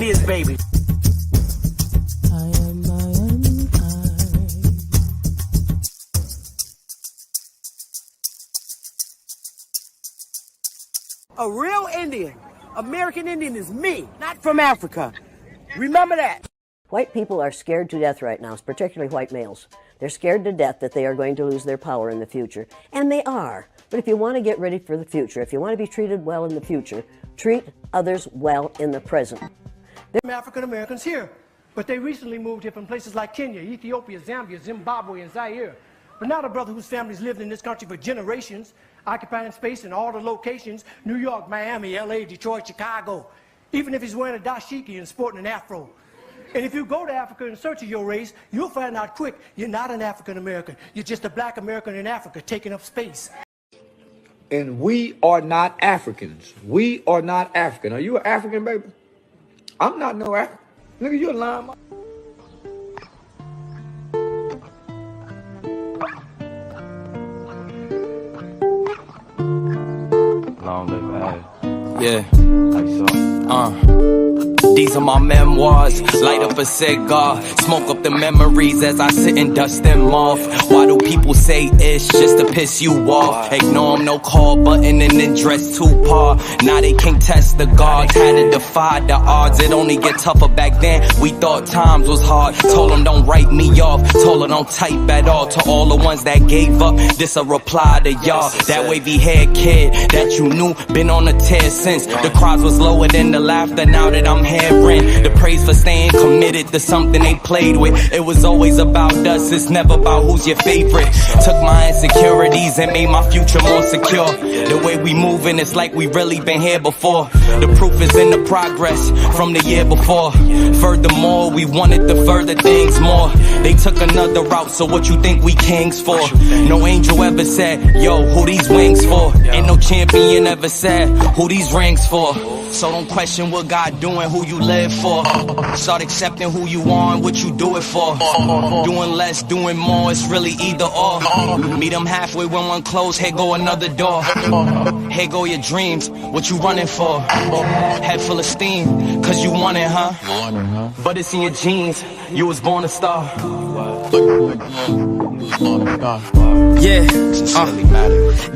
Indians, baby. A real Indian, American Indian is me, not from Africa. Remember that. White people are scared to death right now, particularly white males. They're scared to death that they are going to lose their power in the future. And they are. But if you want to get ready for the future, if you want to be treated well in the future, treat others well in the present. There are African Americans here, but they recently moved here from places like Kenya, Ethiopia, Zambia, Zimbabwe, and Zaire. But now the brother whose family's lived in this country for generations, occupying space in all the locations, New York, Miami, LA, Detroit, Chicago, even if he's wearing a dashiki and sporting an afro. And if you go to Africa in search of your race, you'll find out quick, you're not an African American. You're just a black American in Africa taking up space. And we are not Africans. We are not African. Are you an African, baby? I'm not no African. Nigga, you a lying. Long live Ag. Yeah. How you saw? These are my memoirs. Light up a cigar, smoke up the memories as I sit and dust them off. Why do people say it's just to piss you off? Ignore them, no call button and then dress too par. Now they can't test the gods, had to defy the odds. It only get tougher back then, we thought times was hard. Told them don't write me off, told them don't type at all. To all the ones that gave up, this a reply to y'all. That wavy haired kid that you knew, been on a tear since. The crowds was lower than the laughter now that I'm here. The praise for staying committed to something they played with. It was always about us, it's never about who's your favorite. Took my insecurities and made my future more secure. The way we moving, it's like we really been here before. The proof is in the progress from the year before. Furthermore, we wanted to further things more. They took another route, so what you think we kings for? No angel ever said, yo, who these wings for? Ain't no champion ever said, who these rings for? So don't question what God doing, who you live for. Start accepting who you are and what you do it for. Doing less, doing more, it's really either or. Meet them halfway when one close, here go another door. Here go your dreams, what you running for? Head full of steam, cause you want it, huh? But it's in your genes, you was born a star. Yeah,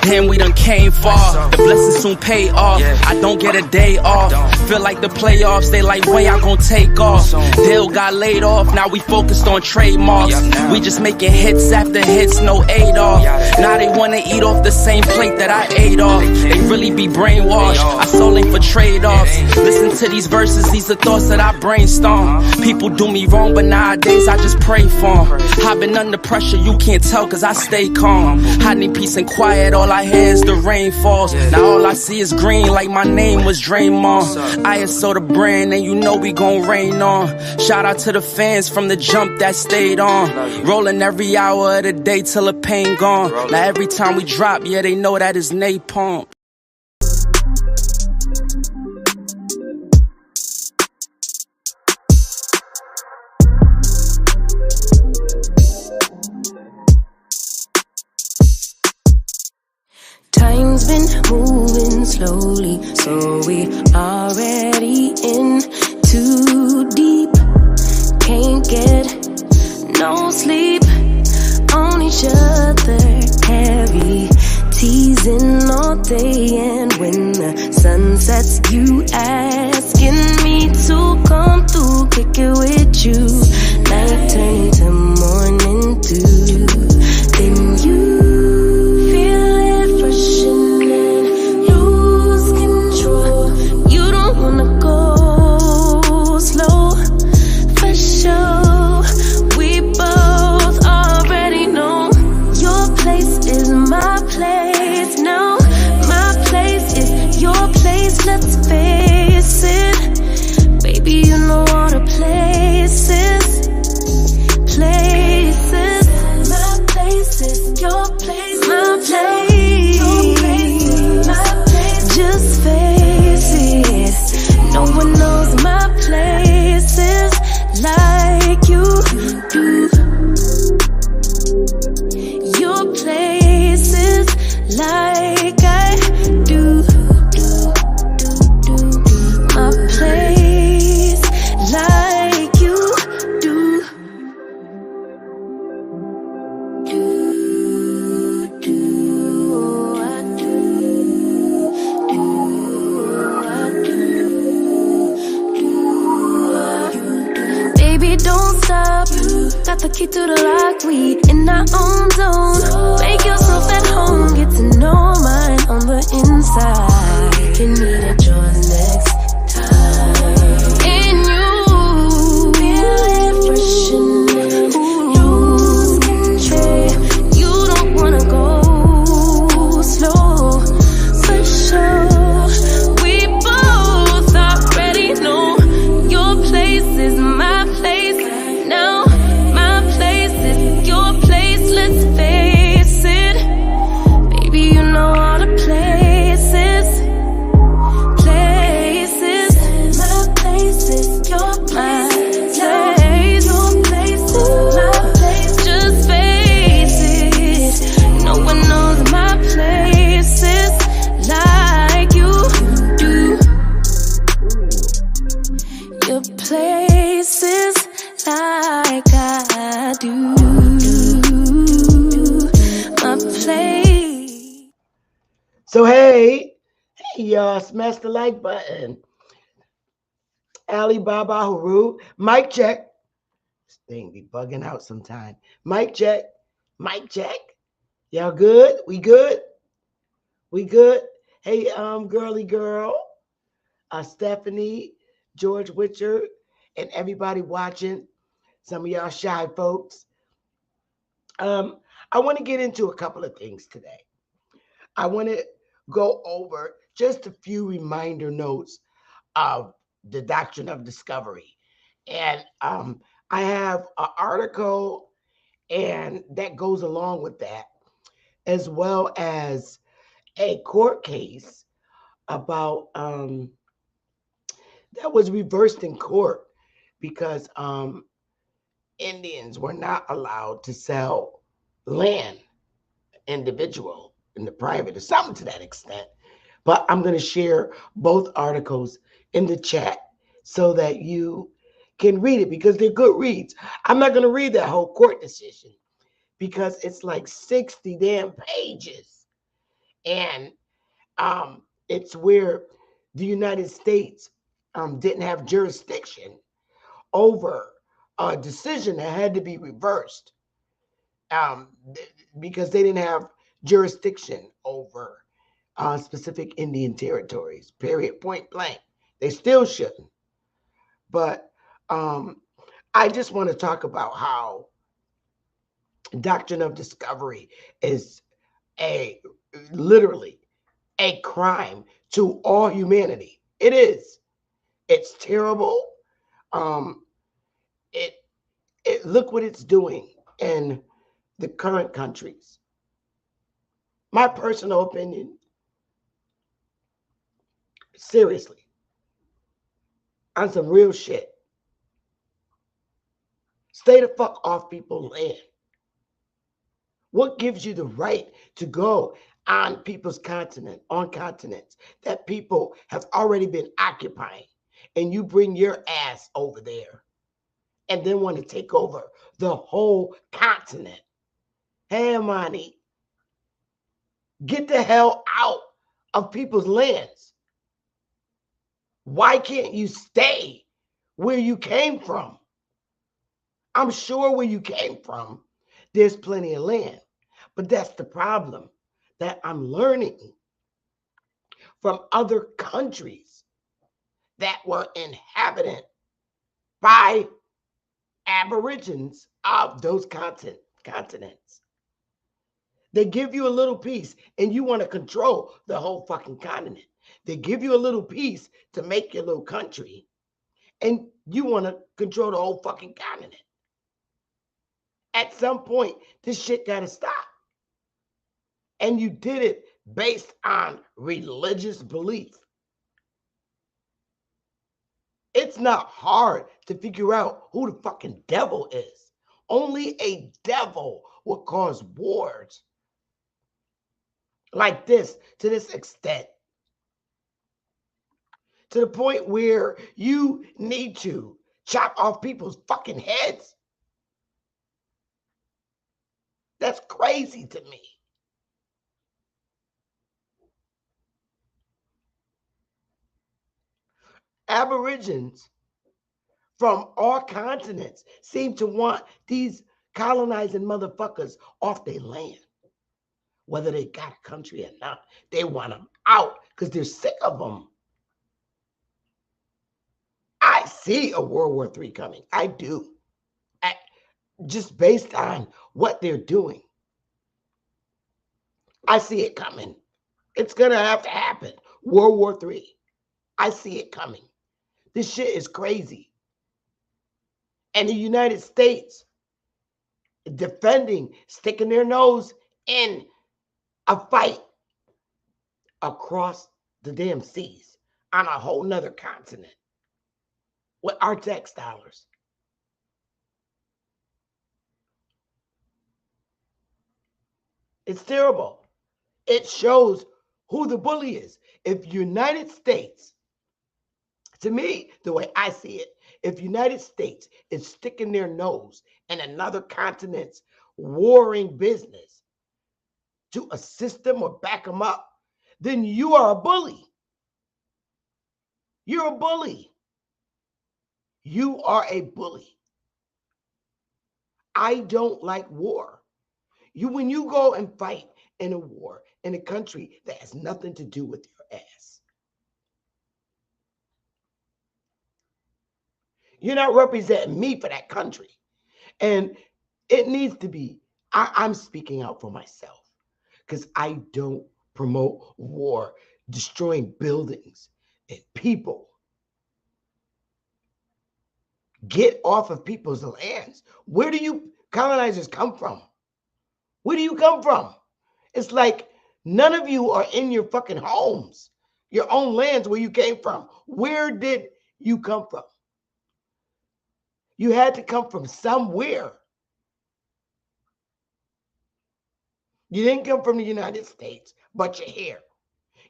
damn, we done came far. The blessings soon pay off. I don't get a day off. Feel like the playoffs, they like, when y'all gon' take off? Dale got laid off, now we focused on trademarks. We just making hits after hits, no Adolf. Now they wanna eat off the same plate that I ate off. They really be brainwashed, I sold ain't for trade-offs. Listen to these verses, these are thoughts that I brainstorm. People do me wrong, but nowadays I just pray for them. I've been under pressure, you can't tell cause I stay calm. I need peace and quiet, all I hear is the rain falls. Now all I see is green like my name was Draymond. ISO the brand and you know we gon' rain on. Shout out to the fans from the jump that stayed on. Rolling every hour of the day till the pain gone. Now every time we drop, yeah, they know that is napalm. Time's been moving slowly, so we already in too deep. Can't get no sleep on each other, heavy teasing all day. And when the sun sets, you asking me to come through, kick it with you. Night turn to morning dew, then you let's face it, baby, you know all the places. My place is your place, my place, your place, my place. Just face it, no one knows my places like you do. Your places like I do. key to the lock, we in our own zone. Make yourself at home, get to know mine on the inside. Can meet at yours next time. In you, feel it fresh and lose control. You don't wanna go slow, for sure. We both already know your place is my place. Now my place is your place. Let's face it, baby. You know all the places. My place is your place. Your place is my place. Just face it. No one knows my places like you do. Your places like I do. My place. So hey y'all, smash the like button. Alibaba Haru, mic check. This thing be bugging out sometime. Mic check, mic check. Y'all good? We good? We good? Hey, girly girl, Stephanie, George Witcher, and everybody watching. Some of y'all shy folks. I want to get into a couple of things today. I want to go over just a few reminder notes of the Doctrine of Discovery. And I have an article and that goes along with that, as well as a court case about that was reversed in court because Indians were not allowed to sell land, individual in the private, or something to that extent. But I'm going to share both articles in the chat so that you can read it because they're good reads. I'm not going to read that whole court decision because it's like 60 damn pages. And it's where the United States didn't have jurisdiction over a decision that had to be reversed because they didn't have jurisdiction over specific Indian territories, period, point blank. They still shouldn't. But I just want to talk about how Doctrine of Discovery is literally a crime to all humanity. It is. It's terrible. Look what it's doing in the current countries. My personal opinion, seriously, on some real shit, stay the fuck off people's land. What gives you the right to go on people's continents that people have already been occupying, and you bring your ass over there and then want to take over the whole continent? Hey, Amani, get the hell out of people's lands. Why can't you stay where you came from? I'm sure where you came from, there's plenty of land. But that's the problem that I'm learning from other countries that were inhabited by Aborigines of those continents. They give you a little piece and you want to control the whole fucking continent. They give you a little piece to make your little country and you want to control the whole fucking continent. At some point, this shit got to stop. And you did it based on religious belief. It's not hard to figure out who the fucking devil is. Only a devil will cause wars like this, to this extent. To the point where you need to chop off people's fucking heads. That's crazy to me. Aborigines from all continents seem to want these colonizing motherfuckers off their land. Whether they got a country or not, they want them out because they're sick of them. I see a World War III coming. I do. Just based on what they're doing. I see it coming. It's going to have to happen. World War III. I see it coming. This shit is crazy. And the United States defending, sticking their nose in a fight across the damn seas on a whole nother continent with our tax dollars. It's terrible. It shows who the bully is. If United States, to me, the way I see it, if United States is sticking their nose in another continent's warring business to assist them or back them up, then you are a bully. You're a bully. You are a bully. I don't like war. When you go and fight in a war in a country that has nothing to do with your ass, you're not representing me for that country. And it needs to be, I'm speaking out for myself because I don't promote war, destroying buildings and people. Get off of people's lands. Where do you colonizers come from? Where do you come from? It's like none of you are in your fucking homes, your own lands where you came from. Where did you come from? You had to come from somewhere. You didn't come from the United States, but you're here.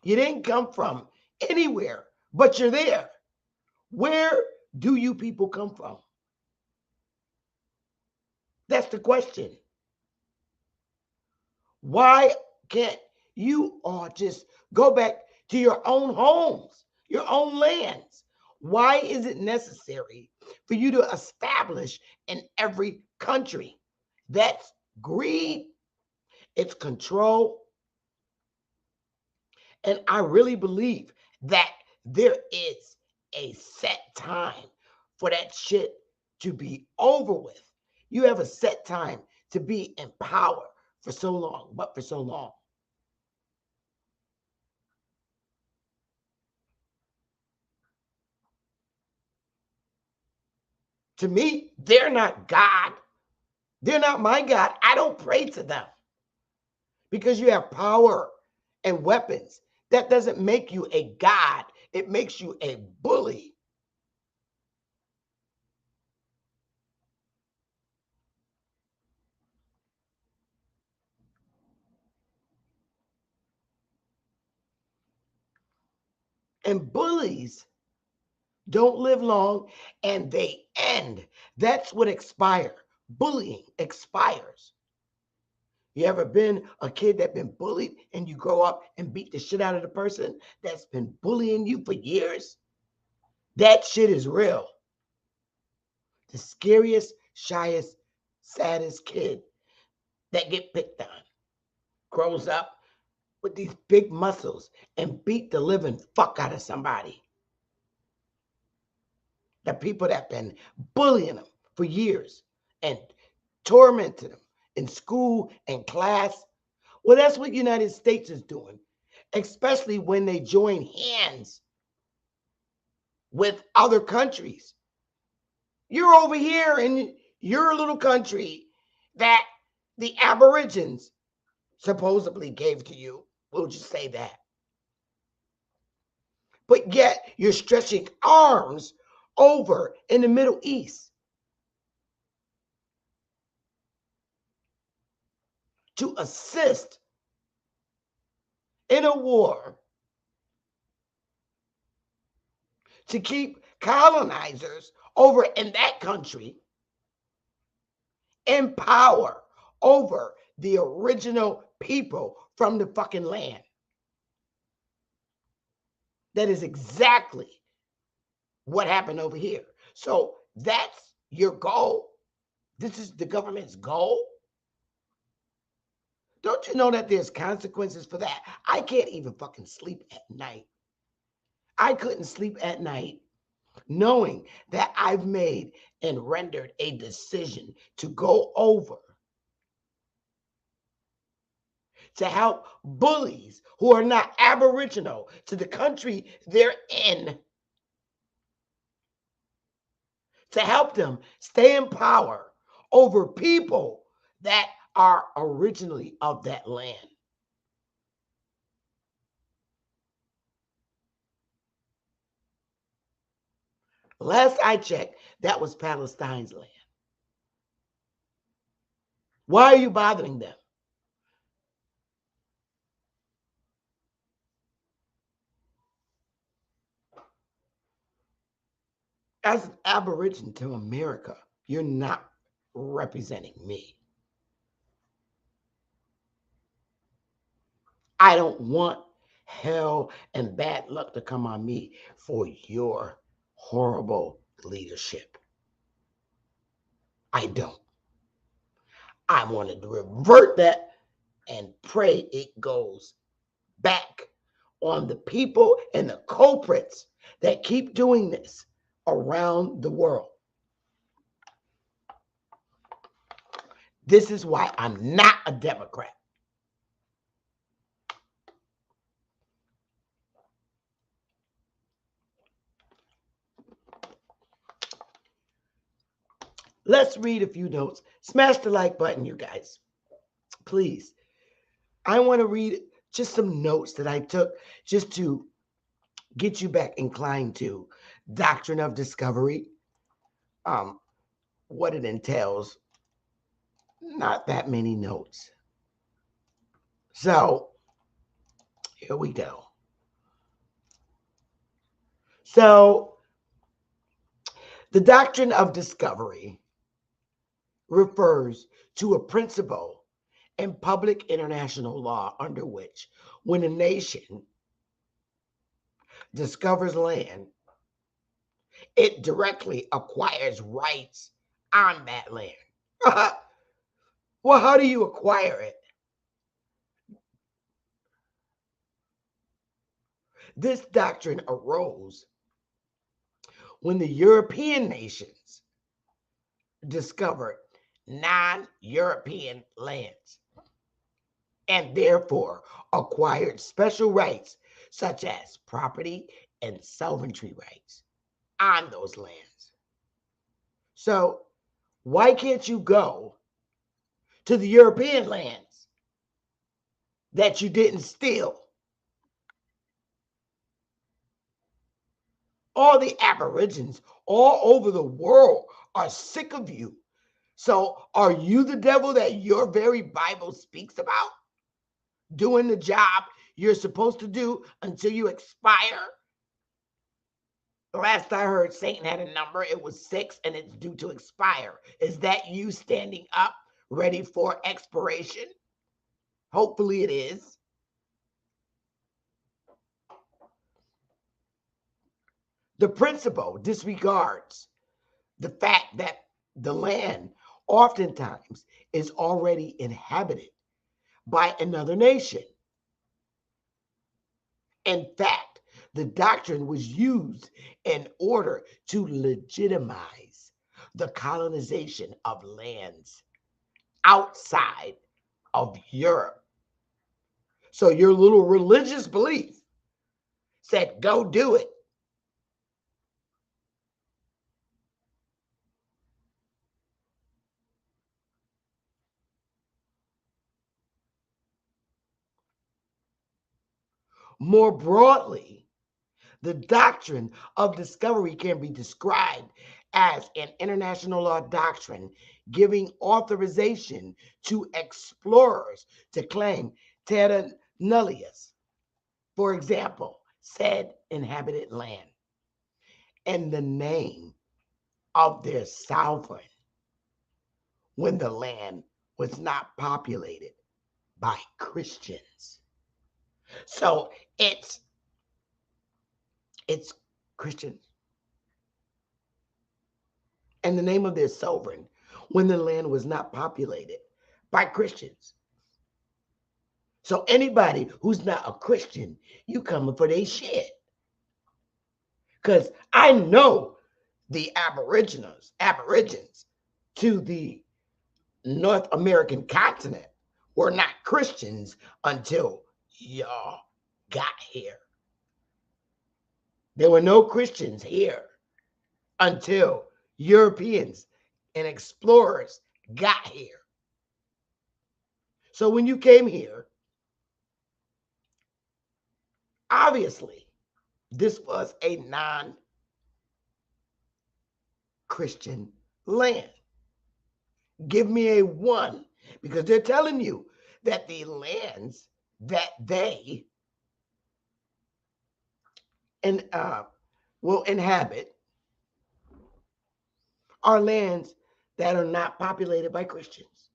You didn't come from anywhere, but you're there. Where do you people come from? That's the question. Why can't you all just go back to your own homes, your own lands? Why is it necessary for you to establish in every country? That's greed. It's control. And I really believe that there is a set time for that shit to be over with. You have a set time to be in power for so long, but for so long. To me, they're not God. They're not my God. I don't pray to them because you have power and weapons. That doesn't make you a God. It makes you a bully. And bullies don't live long and they end. That's what expire. Bullying expires. You ever been a kid that's been bullied and you grow up and beat the shit out of the person that's been bullying you for years? That shit is real. The scariest, shyest, saddest kid that get picked on grows up with these big muscles and beat the living fuck out of somebody. The people that been bullying them for years and tormenting them in school and class. Well, that's what the United States is doing, especially when they join hands with other countries. You're over here in your little country that the Aborigines supposedly gave to you. We'll just say that. But yet you're stretching arms over in the Middle East to assist in a war to keep colonizers over in that country in power over the original people from the fucking land. That is exactly what happened over here. So that's your goal. This is the government's goal? Don't you know that there's consequences for that? I can't even fucking sleep at night. I couldn't sleep at night knowing that I've made and rendered a decision to go over to help bullies who are not Aboriginal to the country they're in, to help them stay in power over people that are originally of that land. Last I checked, that was Palestine's land. Why are you bothering them? As an Aboriginal to America, you're not representing me. I don't want hell and bad luck to come on me for your horrible leadership. I don't. I wanted to revert that and pray it goes back on the people and the culprits that keep doing this around the world. This is why I'm not a Democrat. Let's read a few notes. Smash the like button, you guys. Please. I want to read just some notes that I took just to get you back inclined to Doctrine of Discovery, what it entails. Not that many notes. So, here we go. So, the Doctrine of Discovery refers to a principle in public international law under which, when a nation discovers land, it directly acquires rights on that land. Well, how do you acquire it? This doctrine arose when the European nations discovered non-European lands and therefore acquired special rights such as property and sovereignty rights on those lands. So why can't you go to the European lands that you didn't steal? All the Aborigines all over the world are sick of you. So are you the devil that your very Bible speaks about? Doing the job you're supposed to do until you expire? Last I heard, Satan had a number. It was 6 and it's due to expire. Is that you standing up ready for expiration? Hopefully it is. The principle disregards the fact that the land oftentimes is already inhabited by another nation. In fact, the doctrine was used in order to legitimize the colonization of lands outside of Europe. So your little religious belief said, go do it. More broadly, the doctrine of discovery can be described as an international law doctrine giving authorization to explorers to claim terra nullius, for example, said inhabited land, in the name of their sovereign when the land was not populated by Christians. So it's Christians in the name of their sovereign when the land was not populated by Christians. So anybody who's not a Christian, you coming for their shit. Because I know the Aborigines to the North American continent were not Christians until y'all got here. There were no Christians here until Europeans and explorers got here. So when you came here, obviously, this was a non-Christian land. Give me a 1, because they're telling you that the lands that they will inhabit are lands that are not populated by Christians.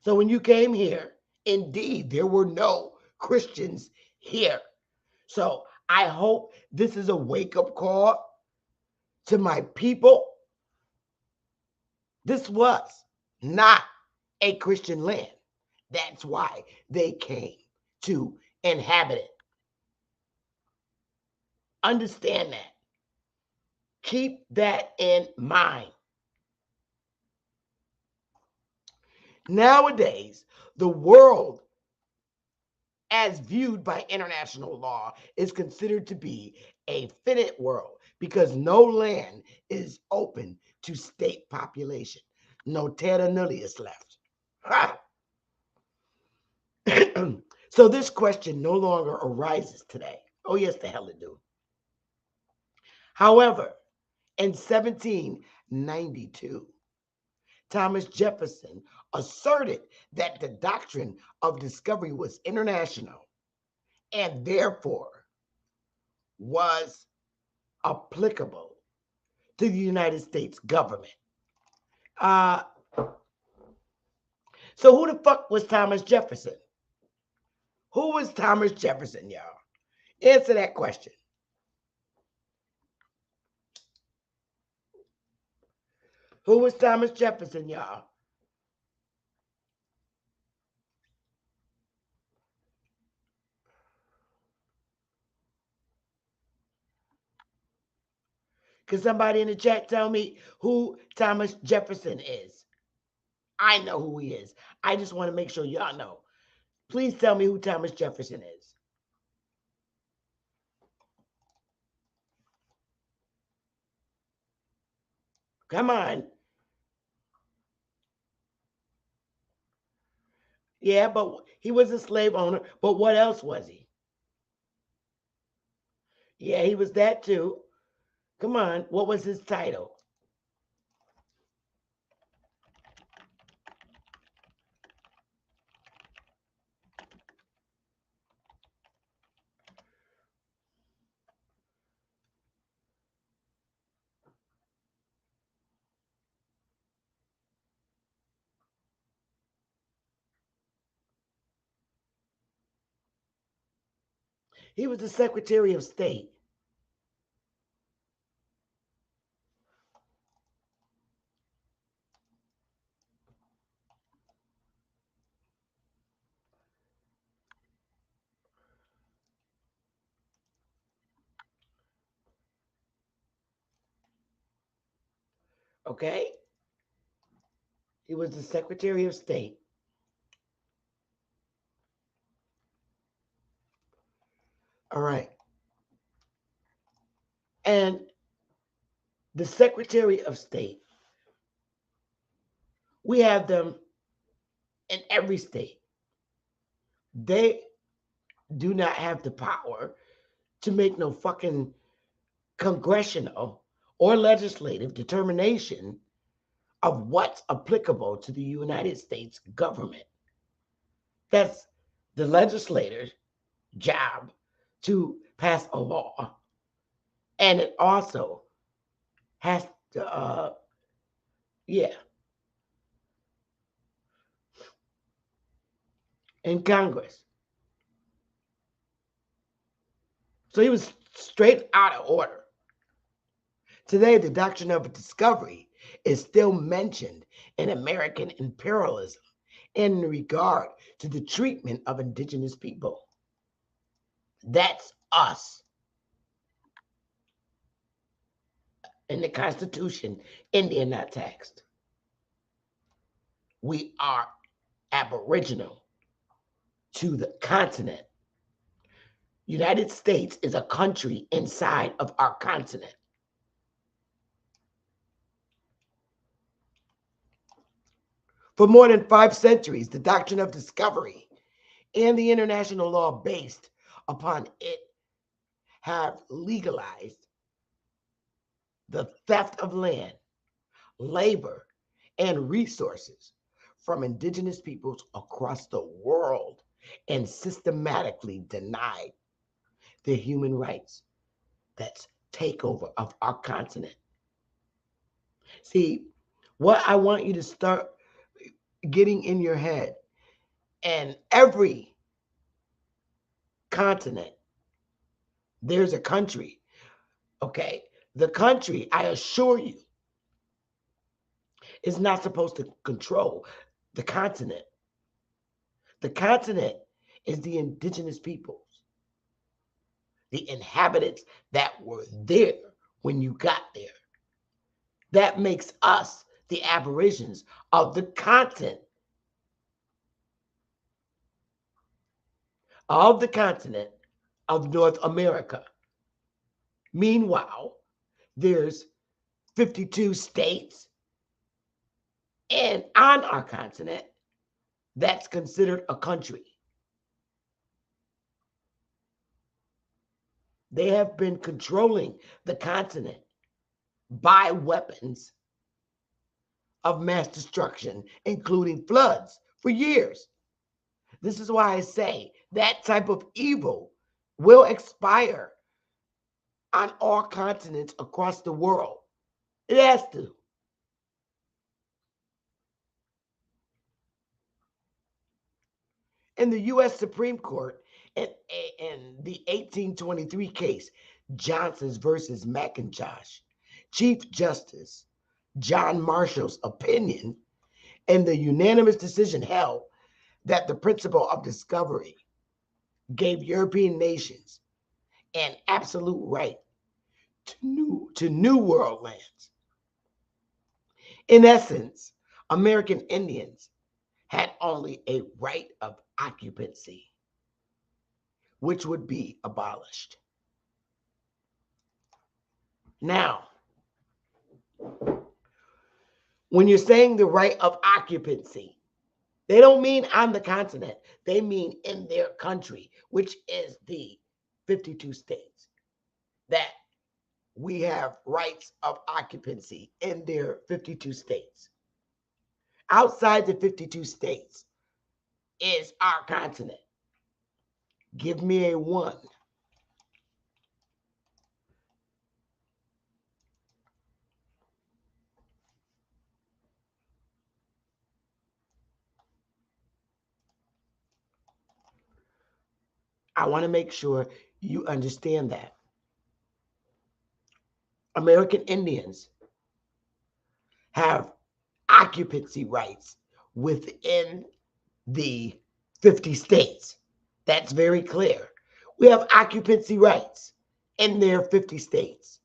So when you came here, indeed, there were no Christians here. So I hope this is a wake-up call to my people. This was not a Christian land. That's why they came to inhabit it. Understand that. Keep that in mind. Nowadays, the world, as viewed by international law, is considered to be a finite world because no land is open to state population. No terra nullius left. So this question no longer arises today. Oh, yes, the hell it do. However, in 1792, Thomas Jefferson asserted that the doctrine of discovery was international and therefore was applicable to the United States government. So who the fuck was Thomas Jefferson? Who was Thomas Jefferson, y'all? Answer that question. Who was Thomas Jefferson, y'all? Can somebody in the chat tell me who Thomas Jefferson is? I know who he is. I just want to make sure y'all know. Please tell me who Thomas Jefferson is. Come on. Yeah, but he was a slave owner. But what else was he? Yeah, he was that too. Come on. What was his title? He was the Secretary of State. Okay? He was the Secretary of State. All right. And the Secretary of State, we have them in every state. They do not have the power to make no fucking congressional or legislative determination of what's applicable to the United States government. That's the legislator's job to pass a law. And it also has to, in Congress. So he was straight out of order. Today, the doctrine of discovery is still mentioned in American imperialism in regard to the treatment of indigenous people. That's us. In the Constitution, Indian not taxed. We are aboriginal to the continent. United States is a country inside of our continent. For more than 5 centuries, the doctrine of discovery and the international law based upon it have legalized the theft of land, labor, and resources from indigenous peoples across the world and systematically denied their human rights. That's takeover of our continent. See, what I want you to start getting in your head, and every continent, there's a country, okay? The country, I assure you, is not supposed to control the continent. The continent is the indigenous peoples, the inhabitants that were there when you got there. That makes us the Aborigines of the continent. Of the continent of North America. Meanwhile, there's 52 states, and on our continent, that's considered a country. They have been controlling the continent by weapons of mass destruction, including floods, for years. This is why I say that type of evil will expire on all continents across the world. It has to. In the U.S. Supreme Court, in the 1823 case, Johnson's versus McIntosh, Chief Justice John Marshall's opinion and the unanimous decision held that the principle of discovery gave European nations an absolute right to new world lands. In essence, American Indians had only a right of occupancy, which would be abolished. Now, when you're saying the right of occupancy, they don't mean on the continent. They mean in their country, which is the 52 states, that we have rights of occupancy in their 52 states. Outside the 52 states is our continent. Give me a 1. I want to make sure you understand that. American Indians have occupancy rights within the 50 states. That's very clear. We have occupancy rights in their 50 states.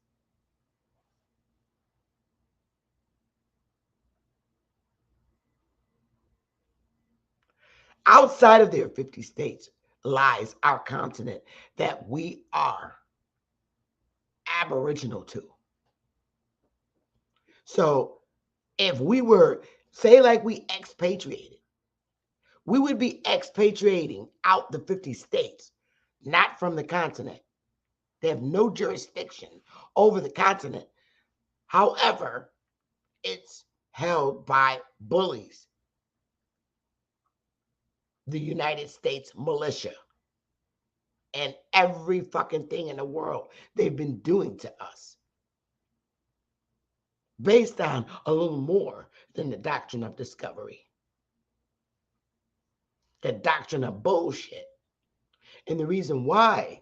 Outside of their 50 states lies our continent that we are aboriginal to. So if we were, say like we expatriated, we would be expatriating out the 50 states, not from the continent. They have no jurisdiction over the continent. However, it's held by bullies, the United States militia, and every fucking thing in the world they've been doing to us, based on a little more than the doctrine of discovery, the doctrine of bullshit. And the reason why,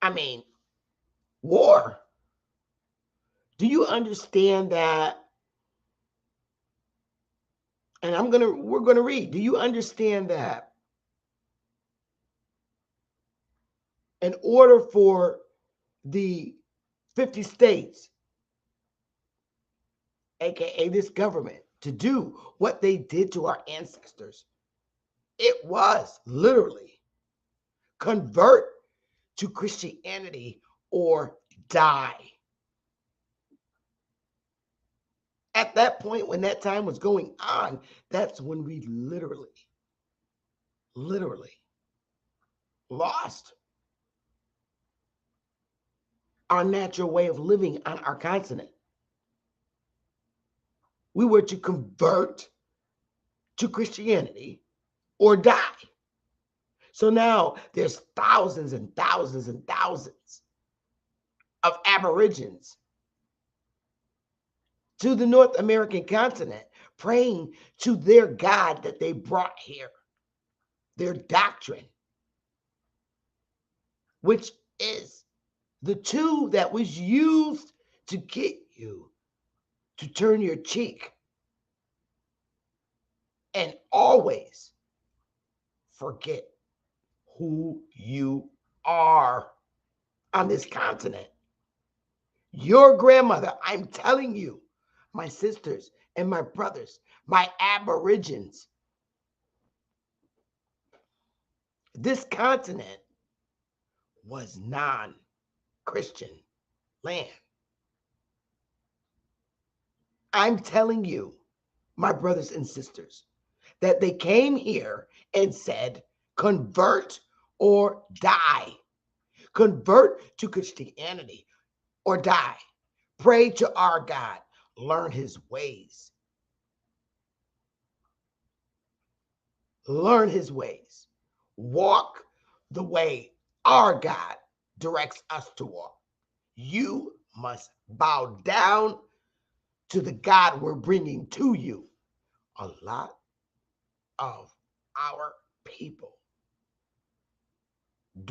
I mean, war Do you understand that? And we're gonna read. Do you understand that in order for the 50 states, aka this government, to do what they did to our ancestors, it was literally convert to Christianity or die. At that point, when that time was going on, that's when we literally lost our natural way of living on our continent. We were to convert to Christianity or die. So now there's thousands and thousands and thousands of Aborigines to the North American continent praying to their God that they brought here, their doctrine, which is the tool that was used to get you to turn your cheek and always forget who you are on this continent. Your grandmother, I'm telling you, my sisters and my brothers, my Aborigines, this continent was non-Christian land. I'm telling you, my brothers and sisters, that they came here and said, convert or die. Convert to Christianity or die. Pray to our God. Learn his ways. Learn his ways. Walk the way our God directs us to walk. You must bow down to the God we're bringing to you. A lot of our people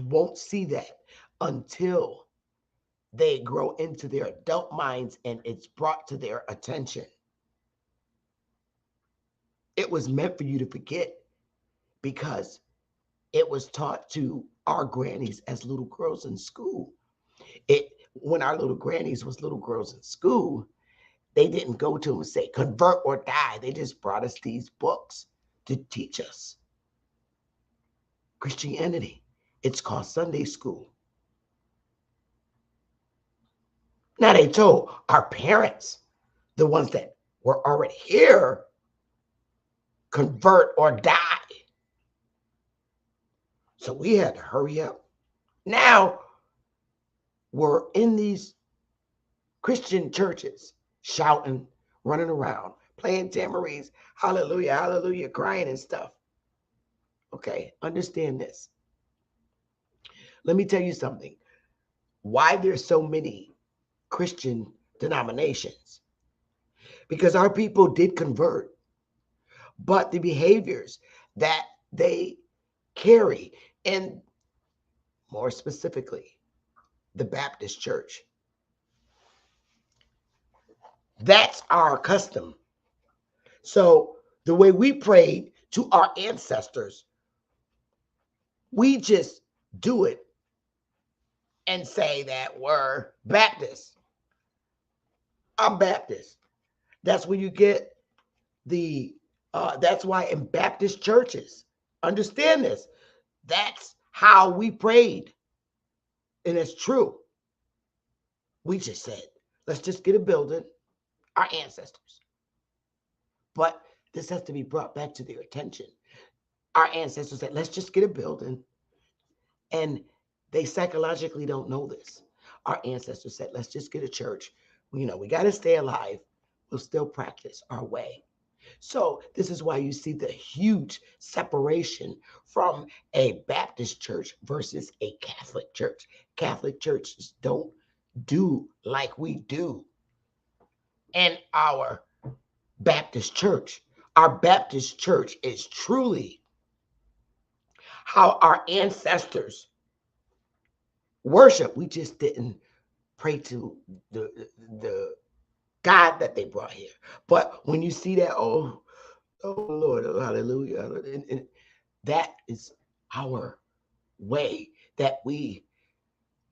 won't see that until they grow into their adult minds and it's brought to their attention. It was meant for you to forget because it was taught to our grannies as little girls in school. When our little grannies was little girls in school, they didn't go to them and say, convert or die. They just brought us these books to teach us Christianity. It's called Sunday school. Now they told our parents, the ones that were already here, convert or die. So we had to hurry up. Now we're in these Christian churches shouting, running around, playing tambourines, hallelujah, hallelujah, crying and stuff. Okay, understand this. Let me tell you something. Why there's so many Christian denominations? Because our people did convert, but the behaviors that they carry, and more specifically, the Baptist church, that's our custom. So the way we prayed to our ancestors, we just do it and say that we're Baptist. I'm Baptist. That's where you get that's why in Baptist churches, understand this, that's how we prayed. And it's true. We just said, let's just get a building, our ancestors. But this has to be brought back to their attention. Our ancestors said, let's just get a building. And they psychologically don't know this. Our ancestors said, let's just get a church. We got to stay alive. We'll still practice our way. So this is why you see the huge separation from a Baptist church versus a Catholic church. Catholic churches don't do like we do in our Baptist church. Our Baptist church is truly how our ancestors worship. We just didn't pray to the God that they brought here. But when you see that, oh Lord, oh, hallelujah, and that is our way that we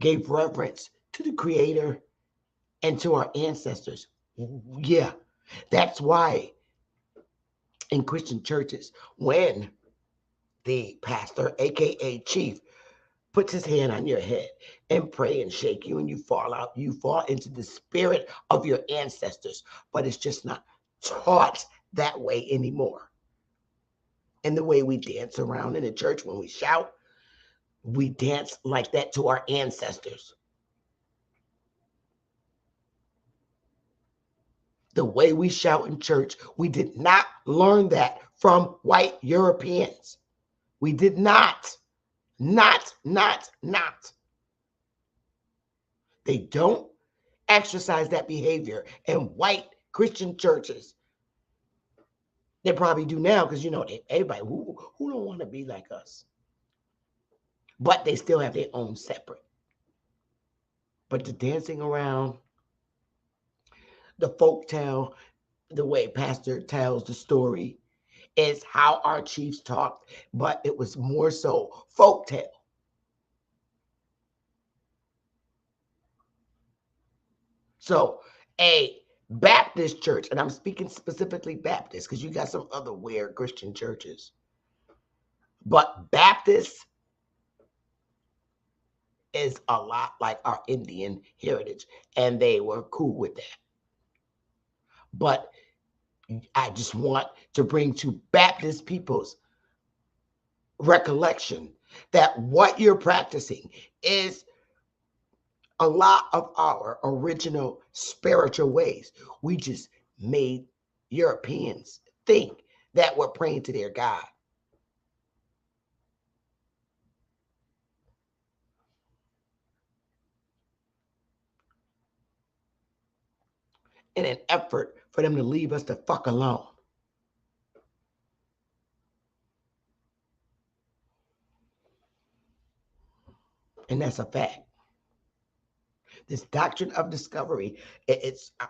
gave reverence to the Creator and to our ancestors. Yeah, that's why in Christian churches, when the pastor, aka chief, puts his hand on your head and pray and shake you and you fall out, you fall into the spirit of your ancestors, but it's just not taught that way anymore. And the way we dance around in the church when we shout, we dance like that to our ancestors. The way we shout in church, we did not learn that from white Europeans. We did not. Not. They don't exercise that behavior in white Christian churches. They probably do now because, you know, everybody who don't want to be like us. But they still have their own separate. But the dancing around, the folk tale, the way pastor tells the story is how our chiefs talked, but it was more so folk tale. So a Baptist church, and I'm speaking specifically Baptist because you got some other weird Christian churches, but Baptist is a lot like our Indian heritage, and they were cool with that. But I just want to bring to Baptist people's recollection that what you're practicing is a lot of our original spiritual ways. We just made Europeans think that we're praying to their God. In an effort for them to leave us the fuck alone. And that's a fact. This doctrine of discovery,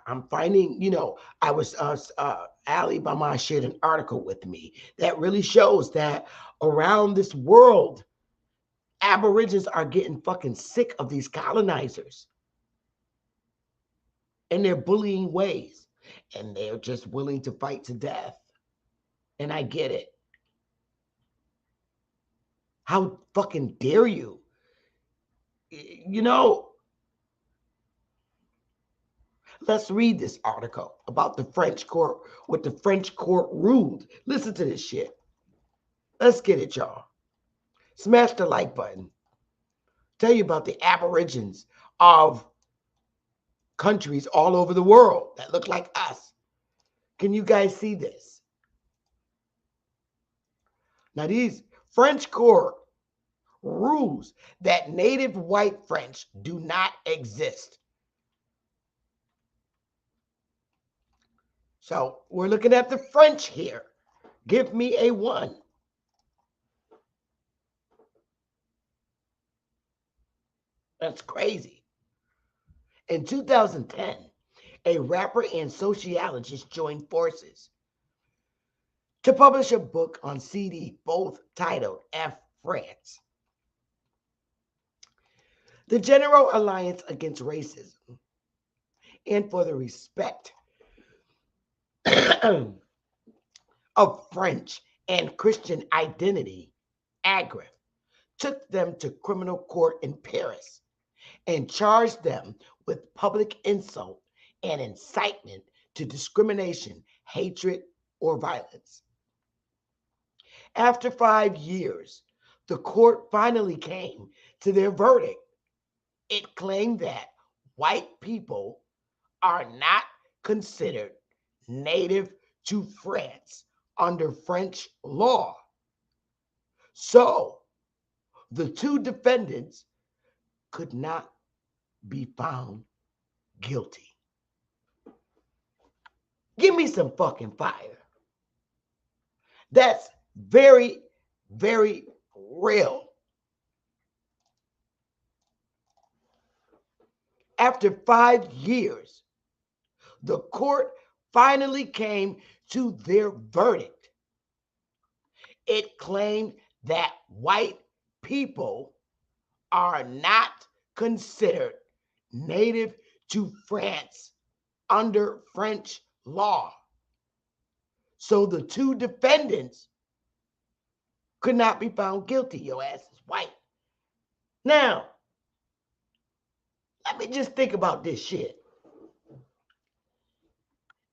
I'm finding, you know, I was, Ali Bama shared an article with me that really shows that around this world, Aborigines are getting fucking sick of these colonizers and their bullying ways. And they're just willing to fight to death. And I get it. How fucking dare you? You know, let's read this article about the French court, what the French court ruled. Listen to this shit. Let's get it, y'all. Smash the like button. Tell you about the Aborigines of countries all over the world that look like us. Can you guys see this? Now, these French court rules that native white French do not exist. So we're looking at the French here. Give me a 1. That's crazy. In 2010, a rapper and sociologist joined forces to publish a book on CD, both titled F France, the General Alliance Against Racism and for the Respect of French and Christian Identity. Agriff took them to criminal court in Paris and charged them with public insult and incitement to discrimination, hatred, or violence. After 5 years, the court finally came to their verdict. It claimed that white people are not considered native to France under French law. So the two defendants could not be found guilty. Give me some fucking fire. That's very, very real. After 5 years, the court finally came to their verdict. It claimed that white people are not considered native to France under French law. So the two defendants could not be found guilty. Your ass is white. Now, let me just think about this shit.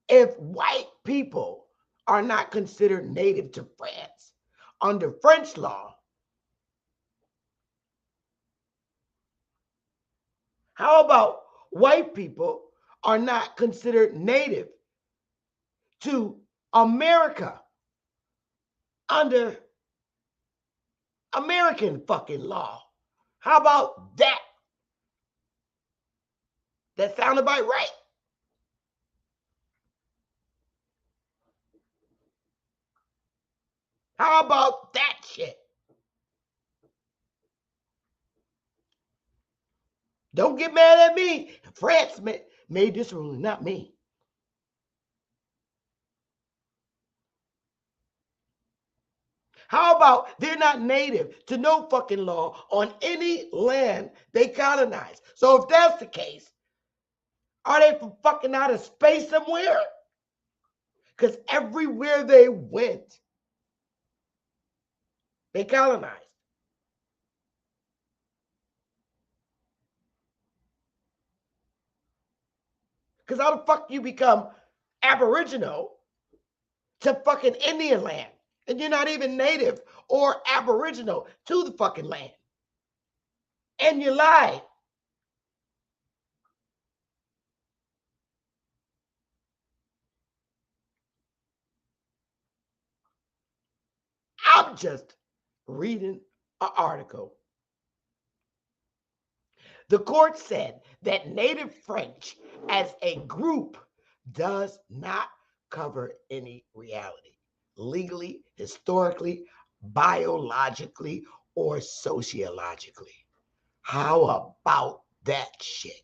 If white people are not considered native to France under French law, how about white people are not considered native to America under American fucking law? How about that? That sound about right? How about that shit? Don't get mad at me. France made this ruling, not me. How about they're not native to no fucking law on any land they colonize? So if that's the case, are they from fucking outer space somewhere? Because everywhere they went, they colonized. Because how the fuck you become Aboriginal to fucking Indian land? And you're not even native or Aboriginal to the fucking land. And you lied. I'm just reading an article. The court said that native French as a group does not cover any reality, legally, historically, biologically, or sociologically. How about that shit?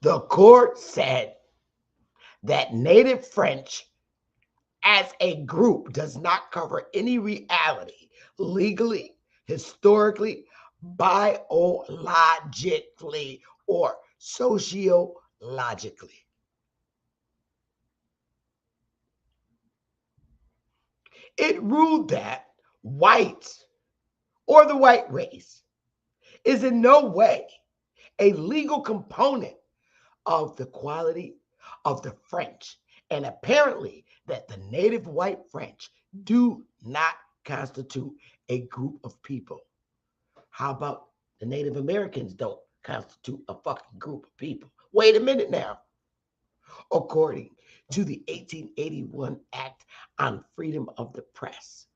The court said that native French as a group does not cover any reality, legally, historically, biologically, or sociologically. It ruled that whites or the white race is in no way a legal component of the quality of the French, and apparently that the native white French do not constitute a group of people. How about the Native Americans don't constitute a fucking group of people? Wait a minute now. According to the 1881 Act on Freedom of the Press,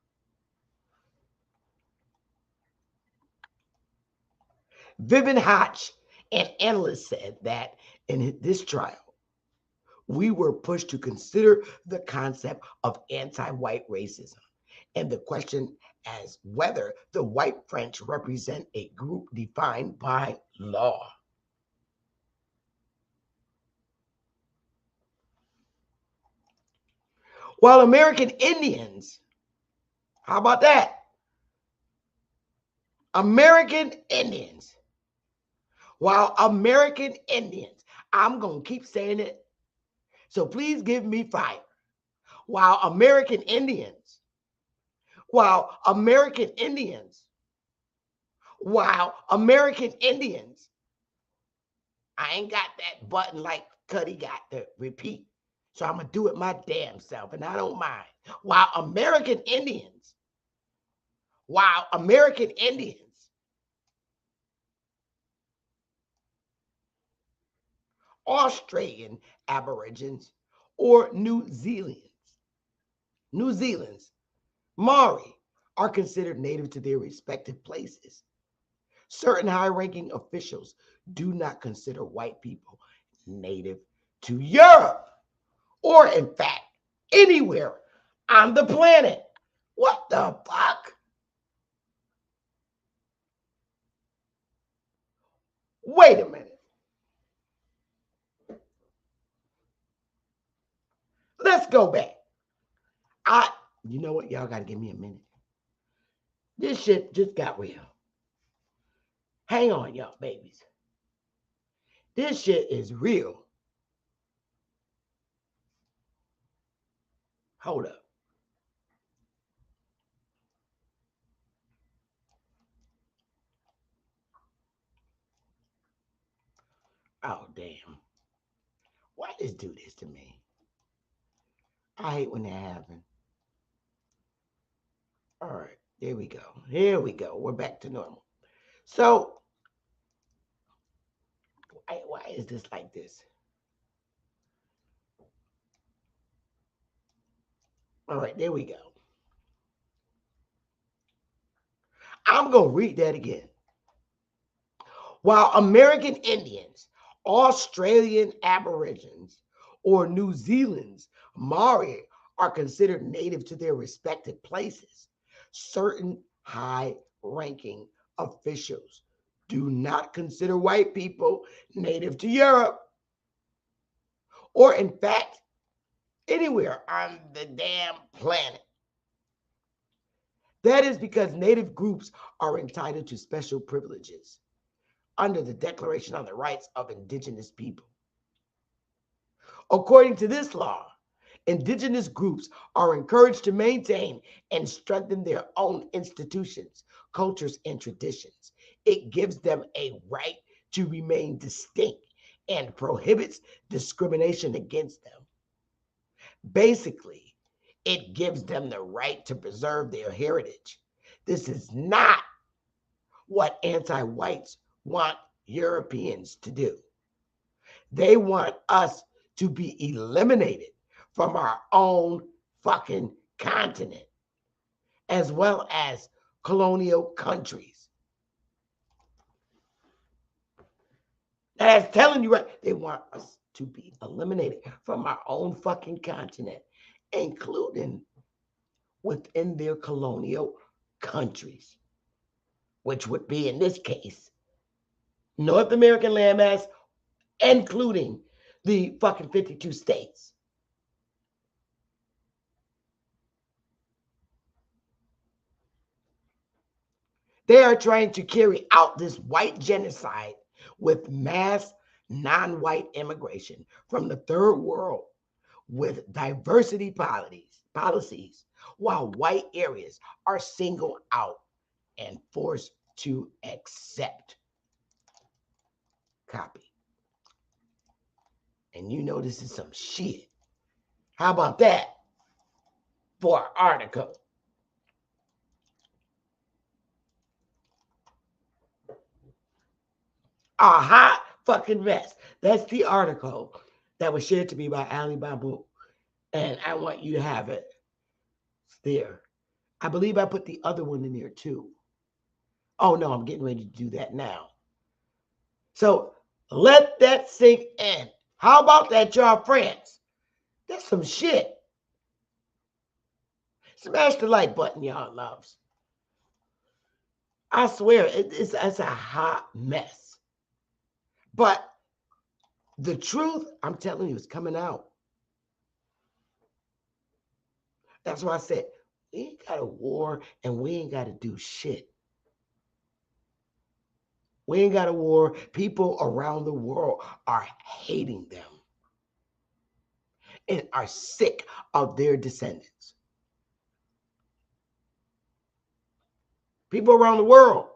Vivian Hatch, an analyst, said that in this trial, we were pushed to consider the concept of anti-white racism and the question as whether the white French represent a group defined by law. While American Indians, how about that? American Indians. While American Indians, I'm going to keep saying it, so please give me fire. While American Indians, I ain't got that button like Cuddy got to repeat. So I'm going to do it my damn self, and I don't mind. While American Indians, Australian Aborigines, or New Zealand's Maori are considered native to their respective places. Certain high-ranking officials do not consider white people native to Europe, or in fact, anywhere on the planet. What the fuck? Wait a minute. Let's go back. You know what? Y'all got to give me a minute. This shit just got real. Hang on, y'all babies. This shit is real. Hold up. Oh, damn. Why does do this to me? I hate when that happens. All right, there we go. Here we go. We're back to normal. So, why is this like this? All right, there we go. I'm going to read that again. While American Indians, Australian Aborigines, or New Zealand's Maori are considered native to their respective places, certain high-ranking officials do not consider white people native to Europe, or in fact, anywhere on the damn planet. That is because native groups are entitled to special privileges under the Declaration on the Rights of Indigenous People. According to this law, indigenous groups are encouraged to maintain and strengthen their own institutions, cultures, and traditions. It gives them a right to remain distinct and prohibits discrimination against them. Basically, it gives them the right to preserve their heritage. This is not what anti-whites want Europeans to do. They want us to be eliminated from our own fucking continent, as well as colonial countries. That's telling you right. They want us to be eliminated from our own fucking continent, including within their colonial countries, which would be, in this case, North American landmass, including the fucking 52 states. They are trying to carry out this white genocide with mass non-white immigration from the third world with diversity policies, while white areas are singled out and forced to accept. Copy. And you know this is some shit. How about that for an article? A hot fucking mess. That's the article that was shared to me by Ali Babu. And I want you to have it. It's there. I believe I put the other one in there too. Oh no, I'm getting ready to do that now. So let that sink in. How about that, y'all friends? That's some shit. Smash the like button, y'all loves. I swear, it's a hot mess. But the truth, I'm telling you, is coming out. That's why I said, we ain't got a war and we ain't got to do shit. We ain't got a war. People around the world are hating them and are sick of their descendants. People around the world.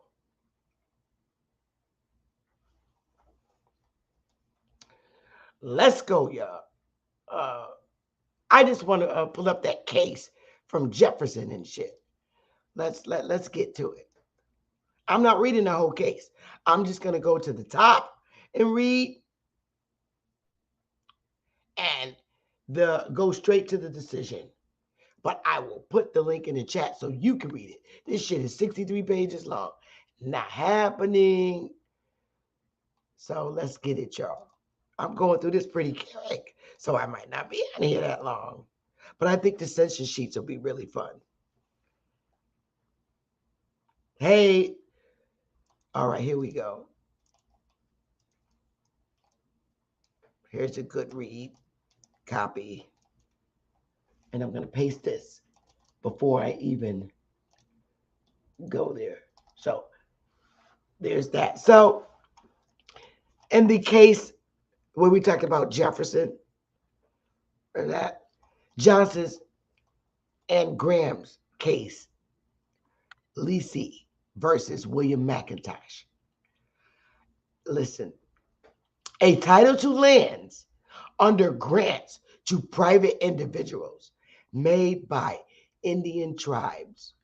Let's go, y'all. I just want to pull up that case from Jefferson and shit. Let's get to it. I'm not reading the whole case. I'm just going to go to the top and read and go straight to the decision. But I will put the link in the chat so you can read it. This shit is 63 pages long. Not happening. So let's get it, y'all. I'm going through this pretty quick, so I might not be in here that long. But I think the census sheets will be really fun. Hey. All right, here we go. here's a good read, copy. And I'm going to paste this before I even go there. So there's that. So in the case where we talked about Jefferson, or that Johnson's and Graham's case, Lacey versus William McIntosh. Listen, a title to lands under grants to private individuals made by Indian tribes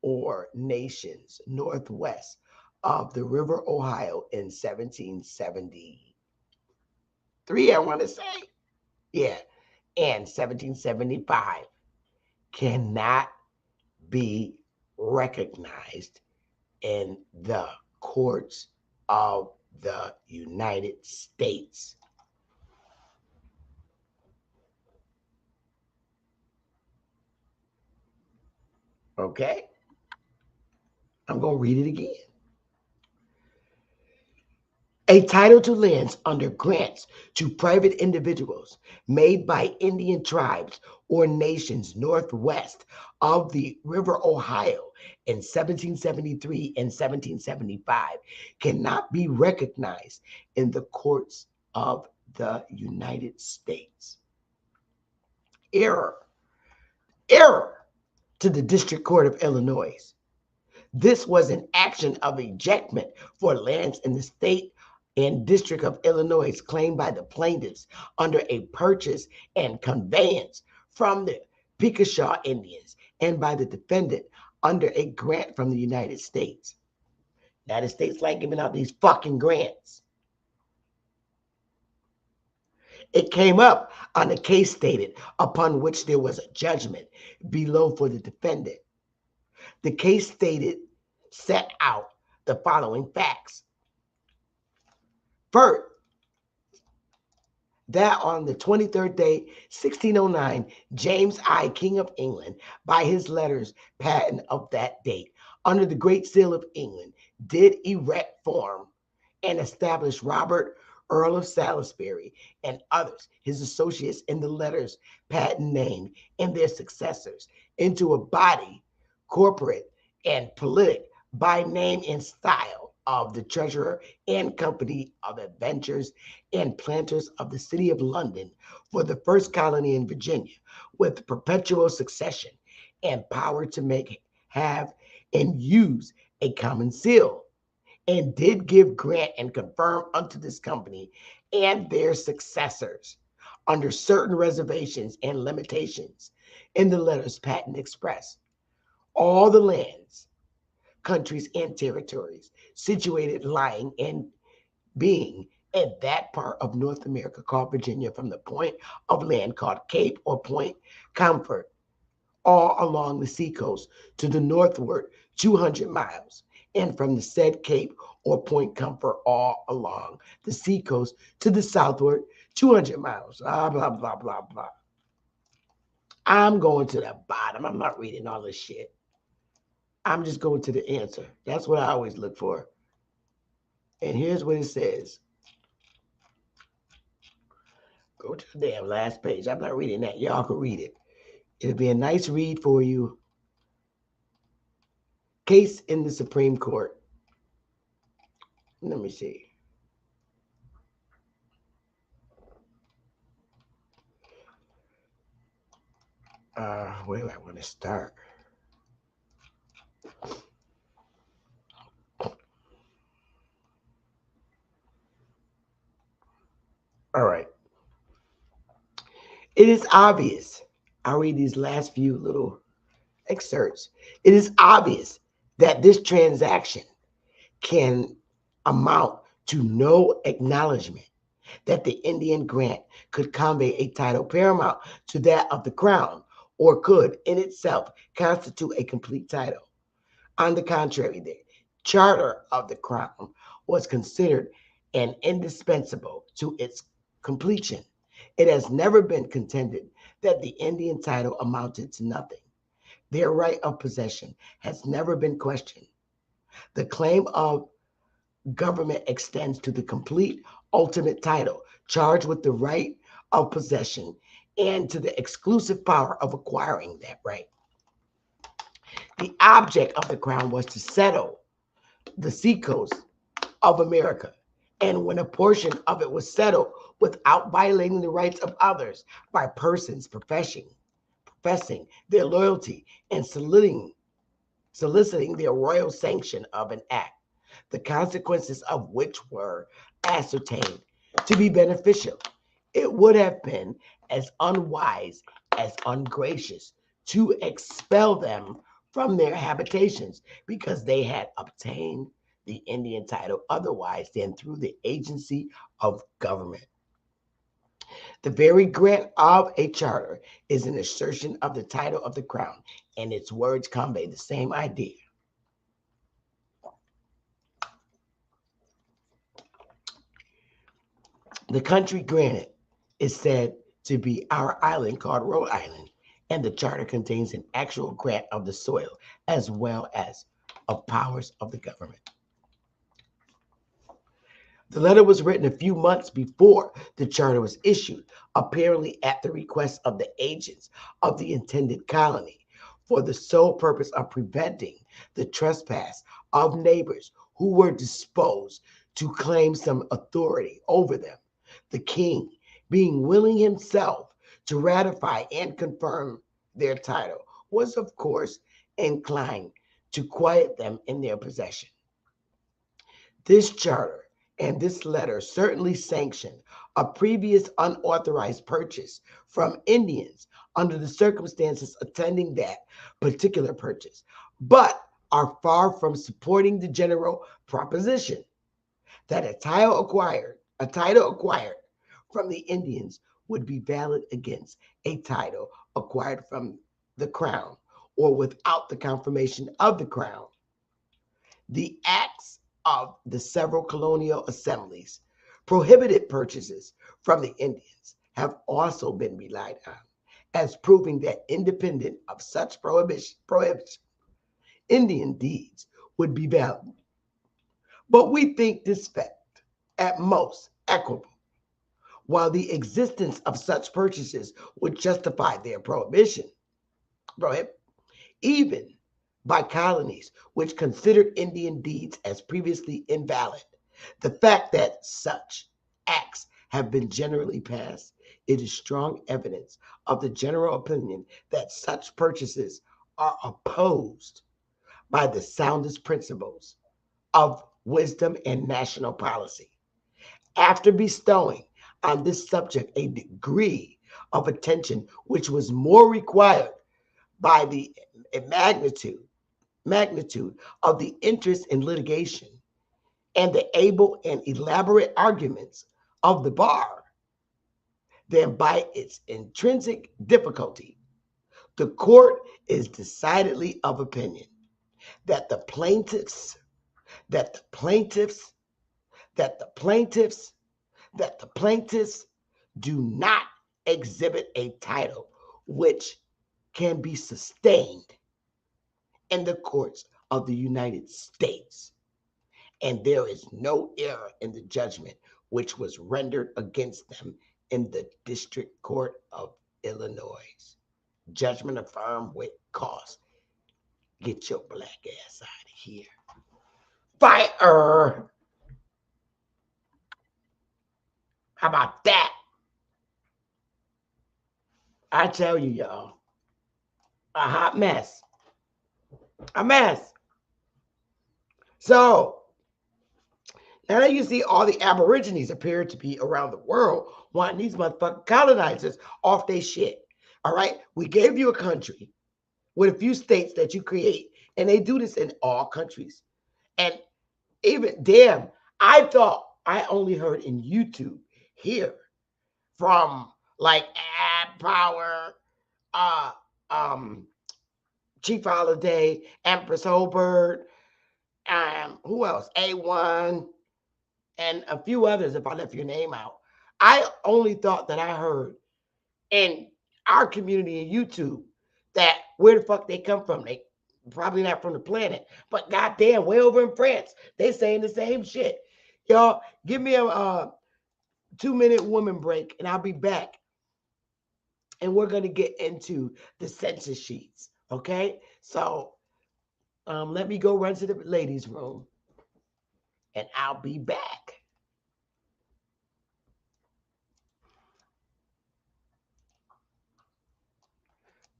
or nations northwest of the River Ohio in 1773, I want to say. Yeah, and 1775 cannot be recognized in the courts of the United States. Okay? I'm going to read it again. A title to lands under grants to private individuals made by Indian tribes or nations northwest of the River Ohio in 1773 and 1775 cannot be recognized in the courts of the United States. Error to the District Court of Illinois. This was an action of ejectment for lands in the state and District of Illinois claimed by the plaintiffs under a purchase and conveyance from the Pickashaw Indians and by the defendant under a grant from the United States. United States like giving out these fucking grants. It came up on a case stated upon which there was a judgment below for the defendant. The case stated set out the following facts. First, that on the 23rd day, 1609, James I, King of England, by his letters patent of that date, under the Great Seal of England, did erect, form, and establish Robert, Earl of Salisbury, and others, his associates in the letters patent named, and their successors, into a body, corporate, and politic, by name and style, of the Treasurer and Company of Adventurers and Planters of the City of London for the first colony in Virginia, with perpetual succession and power to make, have, and use a common seal, and did give, grant, and confirm unto this company and their successors, under certain reservations and limitations, in the letters patent express, all the lands, countries, and territories situated, lying, and being in that part of North America called Virginia, from the point of land called Cape or Point Comfort, all along the seacoast to the northward 200 miles, and from the said Cape or Point Comfort all along the seacoast to the southward 200 miles, blah, blah, blah, blah, blah. I'm going to the bottom. I'm not reading all this shit. I'm just going to the answer. That's what I always look for. And here's what it says. Go to the damn last page. I'm not reading that. Y'all can read it. It'll be a nice read for you. Case in the Supreme Court. Let me see. Where do I want to start? All right. It is obvious. I'll read these last few little excerpts. It is obvious that this transaction can amount to no acknowledgement that the Indian grant could convey a title paramount to that of the crown, or could in itself constitute a complete title. On the contrary, the charter of the crown was considered an indispensable to its completion. It has never been contended that the Indian title amounted to nothing. Their right of possession has never been questioned. The claim of government extends to the complete ultimate title, charged with the right of possession and to the exclusive power of acquiring that right. The object of the crown was to settle the seacoast of America, and when a portion of it was settled without violating the rights of others by persons professing their loyalty and soliciting their royal sanction of an act, the consequences of which were ascertained to be beneficial, it would have been as unwise as ungracious to expel them from their habitations because they had obtained the Indian title otherwise than through the agency of government. The very grant of a charter is an assertion of the title of the crown, and its words convey the same idea. The country granted is said to be our island called Rhode Island, and the charter contains an actual grant of the soil as well as of powers of the government. The letter was written a few months before the charter was issued, apparently at the request of the agents of the intended colony, for the sole purpose of preventing the trespass of neighbors who were disposed to claim some authority over them. The king, being willing himself to ratify and confirm their title, was of course inclined to quiet them in their possession. This charter and this letter certainly sanctioned a previous unauthorized purchase from Indians under the circumstances attending that particular purchase, but are far from supporting the general proposition that a title acquired from the Indians would be valid against a title acquired from the crown or without the confirmation of the crown. The acts of the several colonial assemblies prohibited purchases from the Indians have also been relied on as proving that independent of such prohibition, Indian deeds would be valid. But we think this fact at most equitable, while the existence of such purchases would justify their prohibition, even by colonies which considered Indian deeds as previously invalid. The fact that such acts have been generally passed, it is strong evidence of the general opinion that such purchases are opposed by the soundest principles of wisdom and national policy. After bestowing on this subject a degree of attention which was more required by the magnitude of the interest in litigation and the able and elaborate arguments of the bar than by its intrinsic difficulty, the court is decidedly of opinion that the plaintiffs do not exhibit a title which can be sustained in the courts of the United States, and there is no error in the judgment which was rendered against them in the District Court of Illinois. Judgment affirmed with cause. Get your black ass out of here. Fire! How about that? I tell you, y'all, a hot mess. A mess. So, now that you see all the Aborigines appear to be around the world wanting these motherfucking colonizers off their shit. All right? We gave you a country with a few states that you create, and they do this in all countries. And even, damn, I thought I only heard in YouTube here from like Ad Power, Chief Holiday, Empress Holbert, who else? A1, and a few others, if I left your name out. I only thought that I heard in our community in YouTube that where the fuck they come from. They probably not from the planet, but goddamn, way over in France, they saying the same shit. Y'all, give me a 2-minute woman break, and I'll be back. And we're going to get into the census sheets. Okay? So let me go run to the ladies' room, and I'll be back.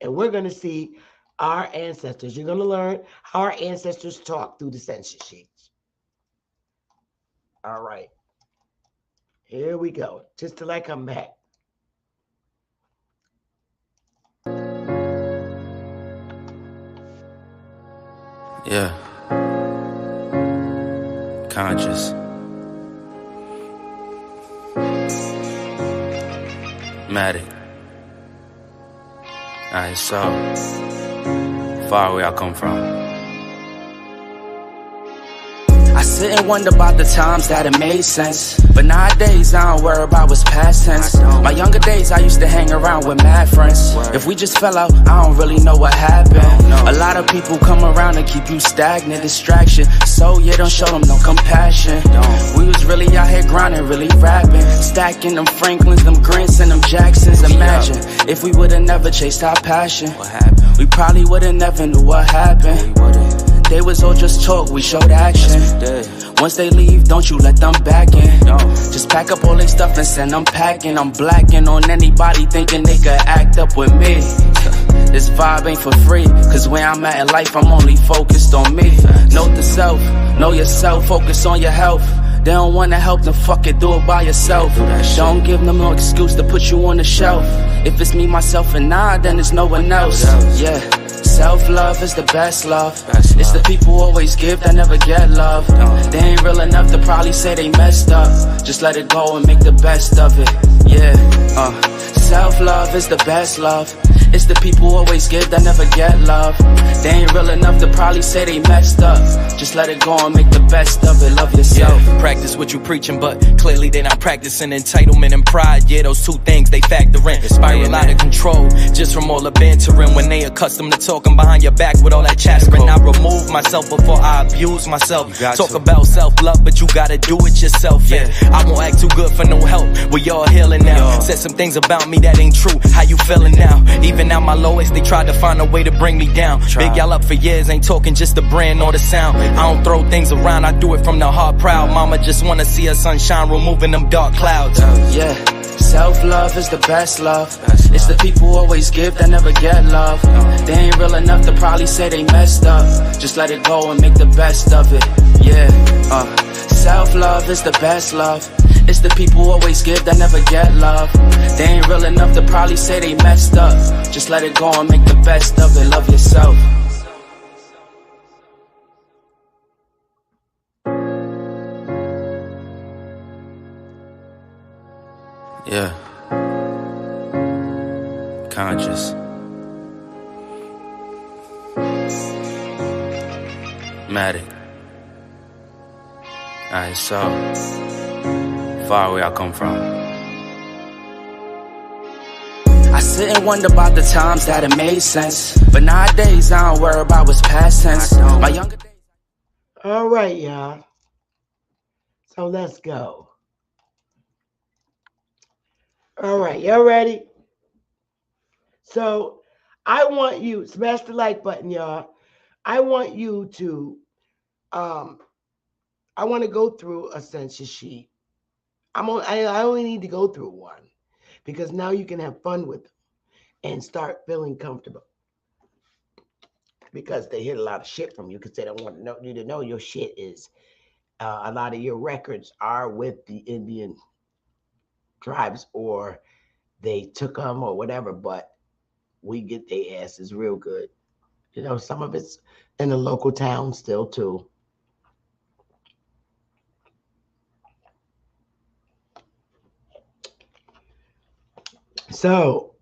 And we're going to see our ancestors. You're going to learn how our ancestors talk through the census sheets. All right. Here we go. Just till I come back. Yeah. Conscious. Matic. Alright, so far away I come from. I sit and wonder about the times that it made sense. But nowadays I don't worry about what's past tense. My younger days I used to hang around with mad friends. If we just fell out, I don't really know what happened. A lot of people come around and keep you stagnant, distraction. So yeah, don't show them no compassion. We was really out here grinding, really rapping, stacking them Franklins, them Grants, and them Jacksons. Imagine if we would've never chased our passion. We probably would've never knew what happened. They was all just talk, we showed action. Once they leave, don't you let them back in. Just pack up all their stuff and send them packing. I'm blacking on anybody thinking they could act up with me. This vibe ain't for free, cause where I'm at in life, I'm only focused on me. Note the self, know yourself, focus on your health. They don't wanna help, then fuck it, do it by yourself. Don't give them no excuse to put you on the shelf. If it's me, myself, and I, then it's no one else. Yeah. Self-love is the best love. It's the people who always give that never get love. They ain't real enough to probably say they messed up. Just let it go and make the best of it. Yeah, self-love is the best love. It's the people who always give that never get love. They ain't real enough to probably say they messed up. Just let it go and make the best of it. Love yourself. Yeah, practice what you preaching, but clearly they not practicing entitlement and pride. Yeah, those two things they factor in. Spiral out of control just from all the bantering. When they accustomed to talking behind your back with all that chattering. I remove myself before I abuse myself. Talk about self-love, but you gotta do it yourself. Yeah, I won't act too good for no help. We all healing now. Said some things about me that ain't true. How you feeling now? Even now my lowest, they tried to find a way to bring me down. Big y'all up for years, ain't talking just the brand or the sound. I don't throw things around, I do it from the heart proud. Mama just wanna see her sunshine, removing them dark clouds. Yeah, self-love is the best love. It's the people who always give that never get love. They ain't real enough to probably say they messed up. Just let it go and make the best of it. Yeah, self-love is the best love. It's the people who always give that never get love. They ain't real enough to probably say they messed up. Just let it go and make the best of it. Love yourself. Yeah. Conscious. Matic. Alright, so far away I come from. I sit and wonder about the times that it made sense. But nowadays I don't worry about what's past tense. My younger days. All right, y'all. So let's go. All right, y'all ready? So I want you, smash the like button, y'all. I want you to, I want to go through a census sheet. I only need to go through one because now you can have fun with them and start feeling comfortable. Because they hit a lot of shit from you because they don't want you to know your shit is, a lot of your records are with the Indian tribes or they took them or whatever, but we get their asses real good. You know, some of it's in the local town still too. So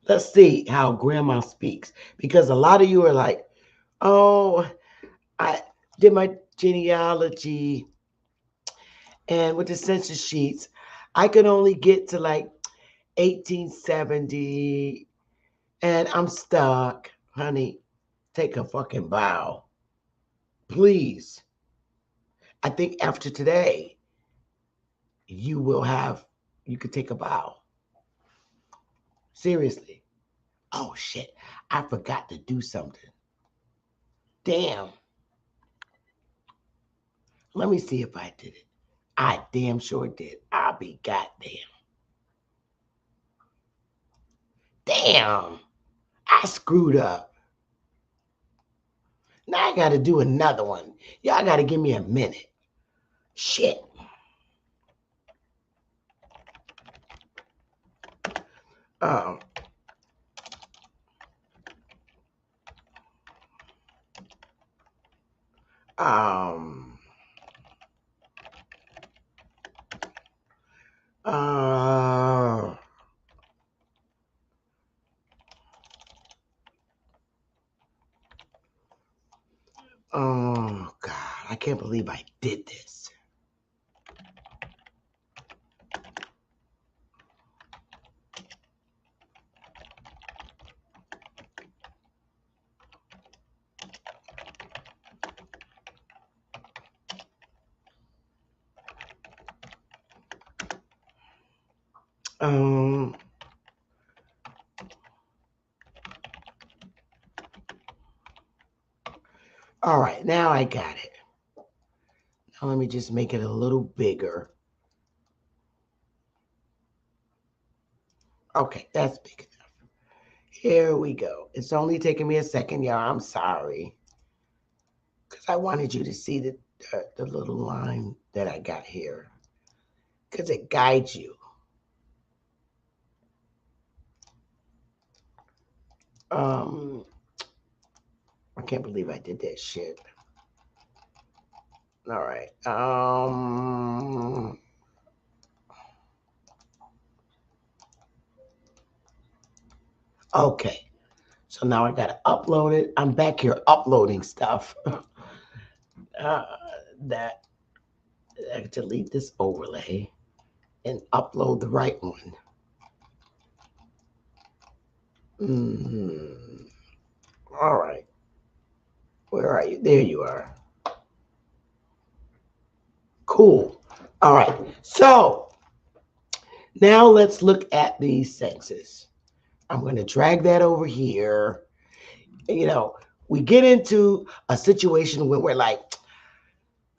let's see how grandma speaks, because a lot of you are like, oh, I did my genealogy and with the census sheets, I could only get to like 1870 and I'm stuck. Honey, take a fucking bow. Please. I think after today, you could take a bow. Seriously. Oh shit, I forgot to do something. Damn. Let me see if I did it. I damn sure did. I'll be goddamn. Damn. I screwed up. Now I got to do another one. Y'all got to give me a minute. Shit. Um, um, uh, oh, God. I can't believe I did this. All right, now I got it. Now let me just make it a little bigger. Okay, that's big enough. Here we go. It's only taking me a second, y'all. I'm sorry. Because I wanted you to see the little line that I got here. Because it guides you. I can't believe I did that shit. All right. Okay. So now I got to upload it. I'm back here uploading stuff. That I delete this overlay and upload the right one. All right. Where are you? There you are. Cool. All right. So now let's look at the census. I'm going to drag that over here. You know, we get into a situation where we're like,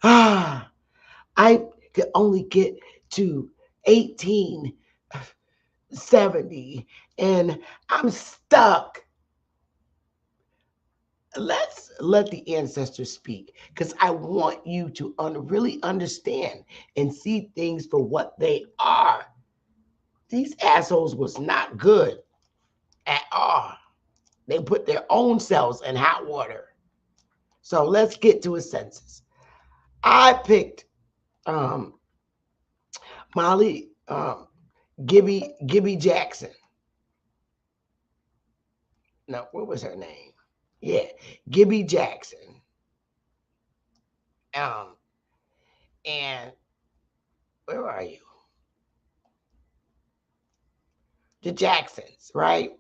I could only get to 1870 and I'm stuck. Let's let the ancestors speak, because I want you to really understand and see things for what they are. These assholes was not good at all. They put their own selves in hot water. So let's get to a census. I picked Molly Gibby Jackson. No, what was her name? Yeah, Gibby Jackson. And where are you? The Jacksons, right?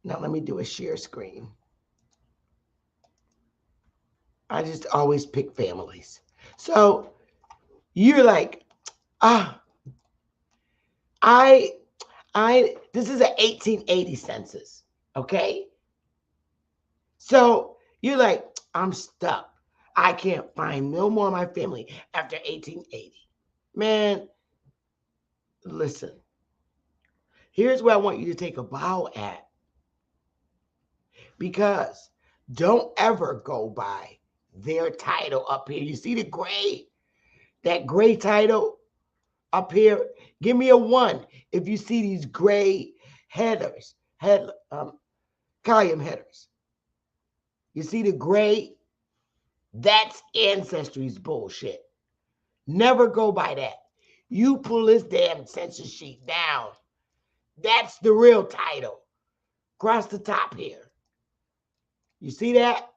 Now let me do a share screen. I just always pick families. So you're like, this is an 1880 census, okay? So you're like, I'm stuck. I can't find no more of my family after 1880. Man, listen. Here's where I want you to take a bow at. Because don't ever go by their title up here. You see the gray? That gray title up here? Give me a 1 if you see these gray headers, column headers. You see the gray? That's Ancestry's bullshit. Never go by that. You pull this damn census sheet down. That's the real title. Across the top here. You see that?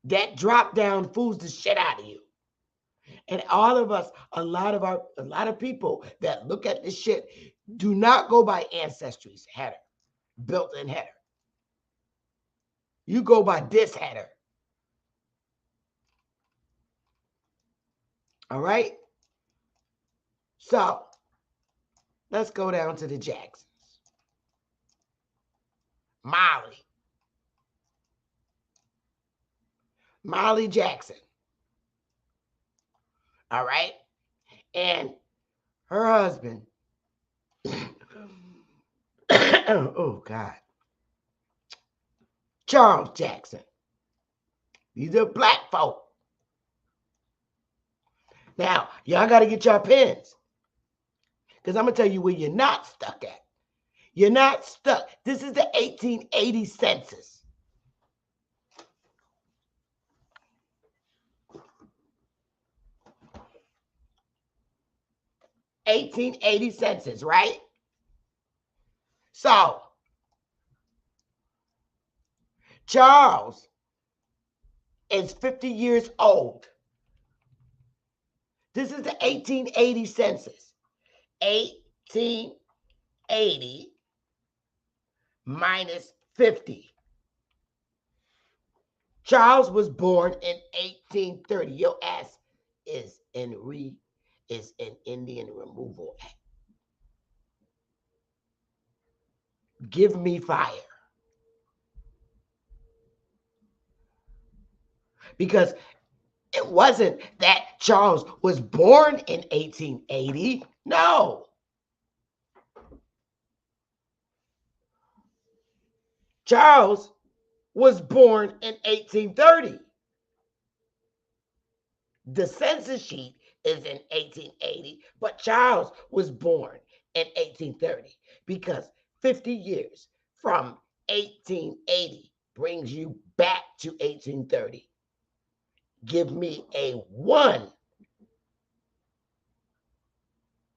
That drop down fools the shit out of you. And all of us, a lot of people that look at this shit do not go by Ancestry's header, built-in header. You go by this header. All right? So, let's go down to the Jacksons. Molly Jackson. All right? And her husband, oh God, Charles Jackson. These are black folk. Now, y'all got to get your pens, because I'm going to tell you where you're not stuck at. You're not stuck. This is the 1880 census. census, right? So, Charles is 50 years old. This is the 1880 census. 1880 minus 50. Charles was born in 1830. Your ass is in Indian Removal Act. Give me fire. Because it wasn't that Charles was born in 1880. No. Charles was born in 1830. The census sheet is in 1880, but Charles was born in 1830 because 50 years from 1880 brings you back to 1830. Give me a 1.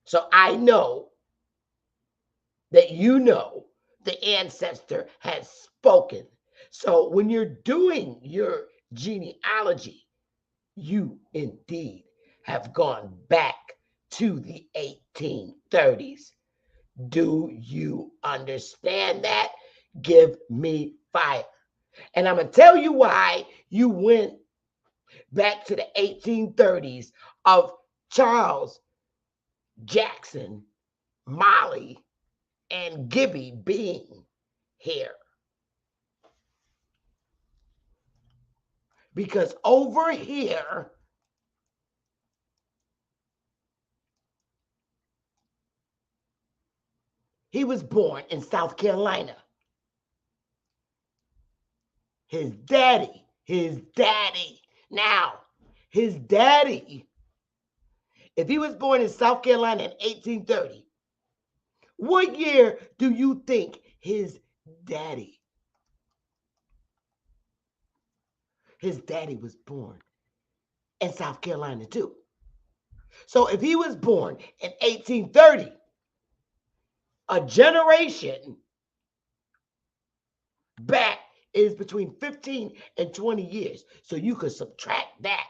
So I know that you know the ancestor has spoken. So when you're doing your genealogy, you indeed have gone back to the 1830s. Do you understand that? Give me fire. And I'm going to tell you why you went back to the 1830s of Charles Jackson, Molly, and Gibby being here. Because over here, he was born in South Carolina. His daddy. Now, his daddy, if he was born in South Carolina in 1830, what year do you think his daddy was born in South Carolina too? So if he was born in 1830, a generation back is between 15 and 20 years. So you could subtract that.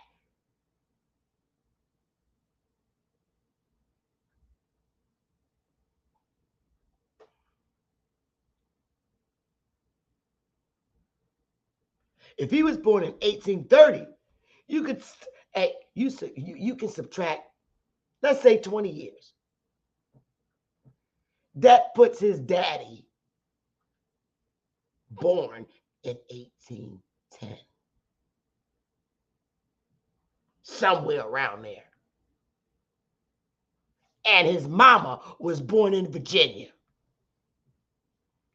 If he was born in 1830, you could you can subtract, let's say, 20 years. That puts his daddy born in 1810. Somewhere around there. And his mama was born in Virginia.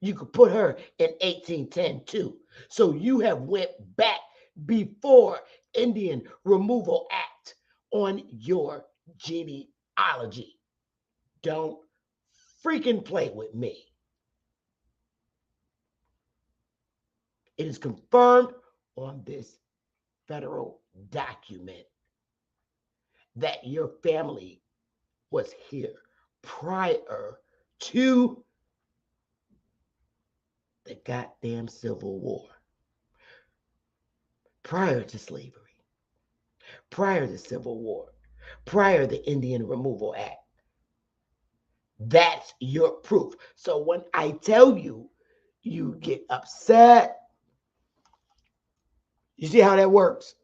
You could put her in 1810 too. So you have went back before Indian Removal Act on your genealogy. Don't freaking play with me. It is confirmed on this federal document that your family was here prior to the goddamn Civil War, prior to slavery, prior to Civil War, prior to the Indian Removal Act. That's your proof. So when I tell you, you get upset. You see how that works?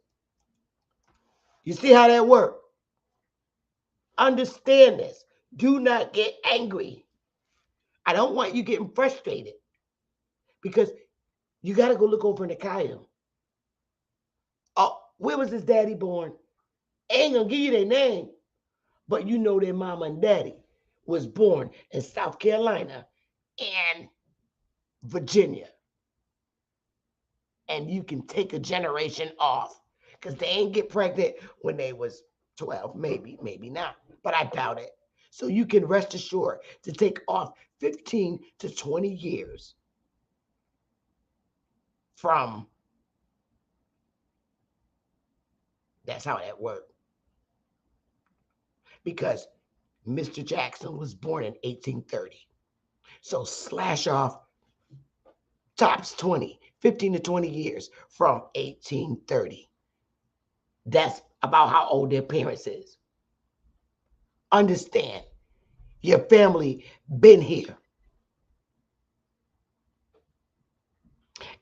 You see how that works? Understand this. Do not get angry. I don't want you getting frustrated because you got to go look over in the Cayenne. Oh, where was his daddy born? I ain't going to give you their name, but you know their mama and daddy was born in South Carolina and Virginia. And you can take a generation off because they ain't get pregnant when they was 12, maybe not, but I doubt it. So you can rest assured to take off 15 to 20 years from, that's how that worked. Because Mr. Jackson was born in 1830. So slash off tops 15 to 20 years from 1830. That's about how old their parents is. Understand, your family been here.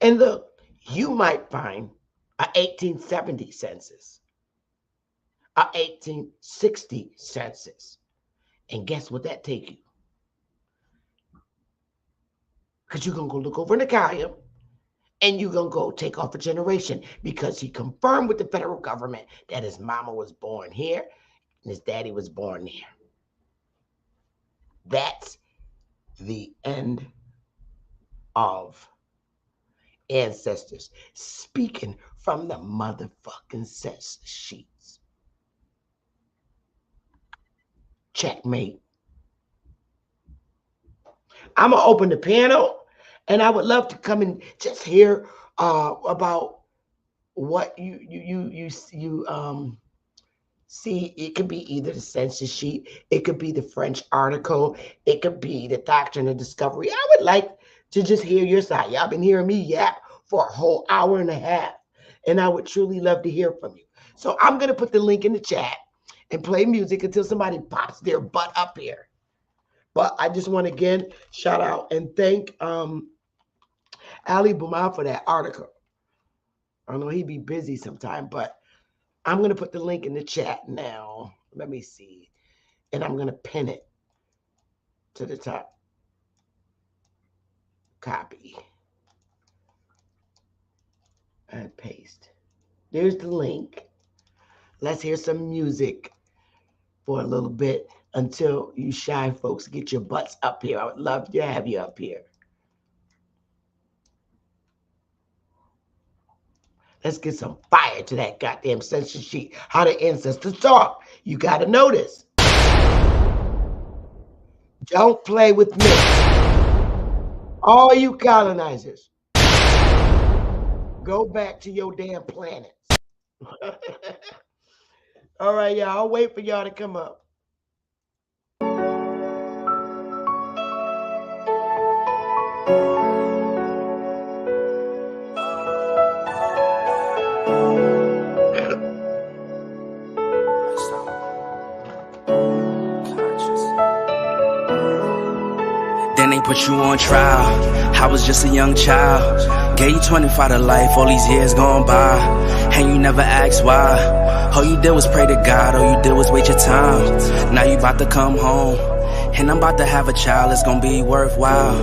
And look, you might find a 1870 census, a 1860 census. And guess what that take you? Because you're going to go look over in the Cayenne and you're going to go take off a generation because he confirmed with the federal government that his mama was born here and his daddy was born there. That's the end of ancestors speaking from the motherfucking census sheets. Checkmate. I'm going to open the panel and I would love to come and just hear about what you see. It could be either the census sheet, it could be the French article, it could be the Doctrine of Discovery. I would like to just hear your side. Y'all been hearing me yap for a whole hour and a half, and I would truly love to hear from you. So I'm going to put the link in the chat and play music until somebody pops their butt up here. But I just want to again shout out and thank Ali Bouman for that article. I know he'd be busy sometime, but I'm going to put the link in the chat now. Let me see. And I'm going to pin it to the top. Copy. And paste. There's the link. Let's hear some music for a little bit until you shy folks get your butts up here. I would love to have you up here. Let's get some fire to that goddamn census sheet. How the ancestors talk. You got to know this. Don't play with me. All you colonizers, go back to your damn planets. All right, y'all. I'll wait for y'all to come up. Then they put you on trial. I was just a young child. Gave you 25 to life, all these years gone by. And you never asked why. All you did was pray to God, all you did was wait your time. Now you about to come home, and I'm about to have a child. It's gonna be worthwhile.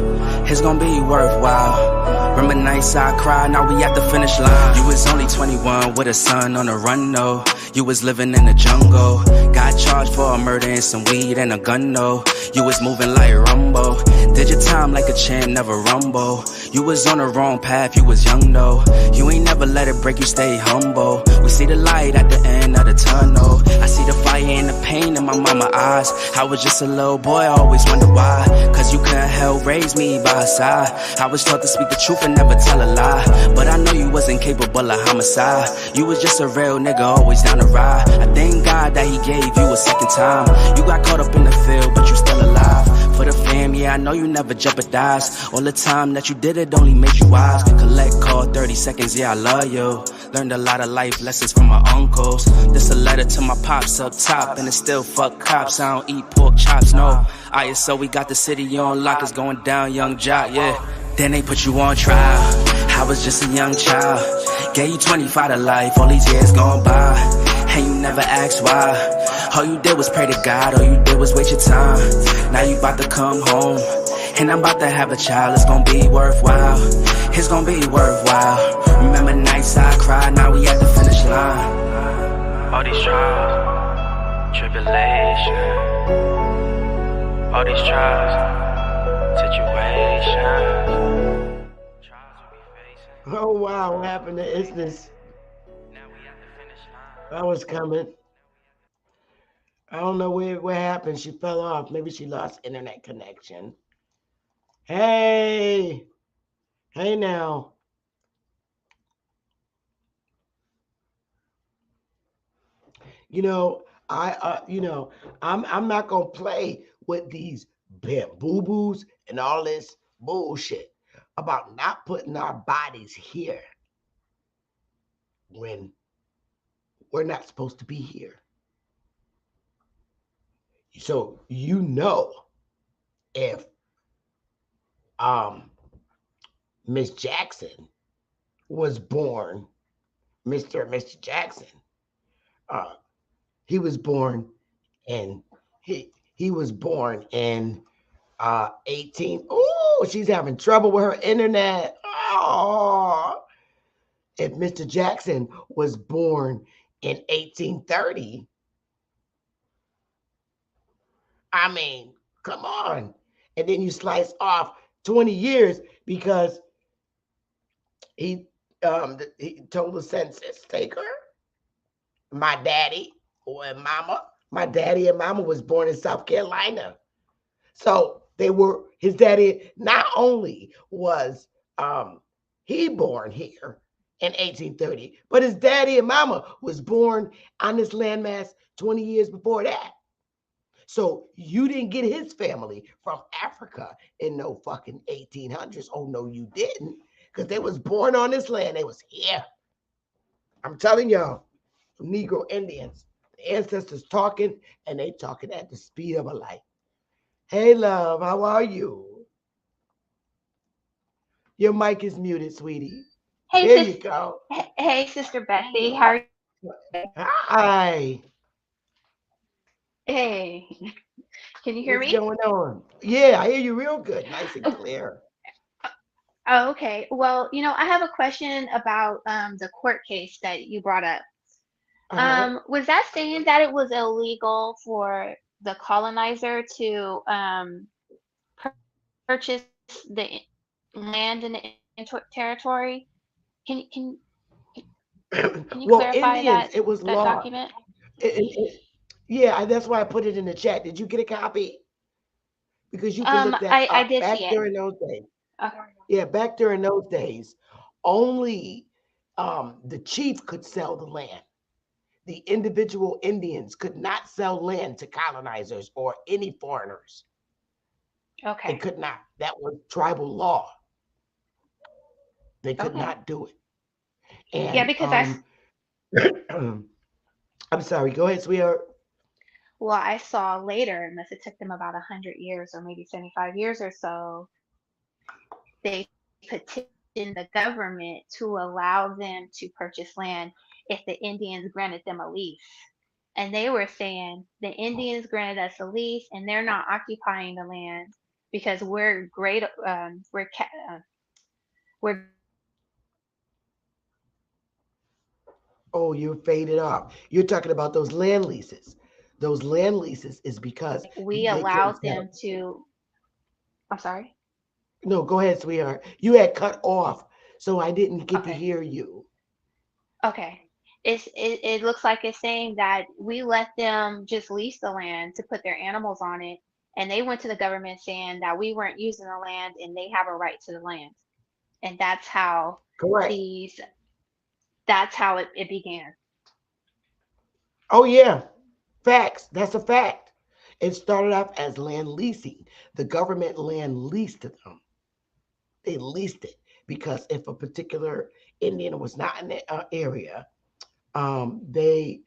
It's gonna be worthwhile. Remember nights I cried, now we at the finish line. You was only 21 with a son on the run, though. You was living in the jungle. Got charged for a murder and some weed and a gun, though. You was moving like Rumbo. Did your time like a champ, never rumble. You was on the wrong path, you was young, though. You ain't never let it break you, stay humble. We see the light at the end of the tunnel. I see the fire and the pain in my mama's eyes. I was just a little boy, I always wondered why. Cause you couldn't help raise me by her side. I was taught to speak the truth and never tell a lie. But I know you wasn't capable of homicide. You was just a real nigga, always down the ride. I thank God that he gave you a second time. You got caught up in the field, but you still alive. For the fam, yeah, I know you never jeopardized. All the time that you did it only made you wise. Collect call 30 seconds, yeah, I love you. Learned a lot of life lessons from my uncles. This a letter to my pops up top, and it's still fuck cops. I don't eat pork chops, no. So we got the city on lock, it's going down, young jock, yeah. Then they put you on trial. I was just a young child. Gave you 25 to life, all these years gone by. and you never asked why. All you did was pray to God, all you did was waste your time. Now you about to come home, and I'm about to have a child. It's gonna be worthwhile, it's gonna be worthwhile. Remember nights I cried, now we at the finish line. All these trials, tribulation, all these trials, situations. Oh wow, what happened to Isness? That was coming. I don't know what happened. She fell off. Maybe she lost internet connection. Hey now. I'm not gonna play with these boo-boos and all this bullshit about not putting our bodies here when we're not supposed to be here. So if Miss Jackson was born, Mr. and Mr. Jackson, he was born in 18. Oh, she's having trouble with her internet. Oh, if Mr. Jackson was born in 1830, I mean, come on. And then you slice off 20 years because he told the census taker, my daddy and mama was born in South Carolina. So his daddy not only was he born here in 1830, but his daddy and mama was born on this landmass 20 years before that. So you didn't get his family from Africa in no fucking 1800s. Oh no, you didn't, because they was born on this land. They was here. I'm telling y'all, Negro Indians, the ancestors talking, and they talking at the speed of a light. Hey, love, how are you? Your mic is muted, sweetie. Hey, there you go. Hey, Sister Betsy, how are you? Hi. Hey, can you hear What's me? going on? Yeah, I hear you real good, nice and clear. Oh, okay. Well, I have a question about the court case that you brought up. Was that saying that it was illegal for the colonizer to purchase the land in the territory? Can you Well, clarify Indians, that it was law. document? Yeah, that's why I put it in the chat. Did you get a copy? Because you can look that I up. did Back see it. during those days. Okay. Yeah, back during those days, only the chief could sell the land. The individual Indians could not sell land to colonizers or any foreigners. Okay. They could not. That was tribal law. They could not do it. And yeah, because I'm sorry. Go ahead, sweetheart. well, I saw later, unless it took them about 100 years or maybe 75 years or so, they petitioned the government to allow them to purchase land if the Indians granted them a lease. And they were saying the Indians granted us a lease and they're not occupying the land because we're great, we're Oh, you're faded off. You're talking about those land leases. Those land leases is because we they allowed couldn't them to. I'm sorry. No, go ahead, sweetheart. You had cut off, so I didn't get to Okay. hear you. Okay. It looks like it's saying that we let them just lease the land to put their animals on it, and they went to the government saying that we weren't using the land and they have a right to the land, and that's how Correct. it began. Oh, yeah. Facts. That's a fact. It started off as land leasing. The government land leased to them. They leased it because if a particular Indian was not in the area, they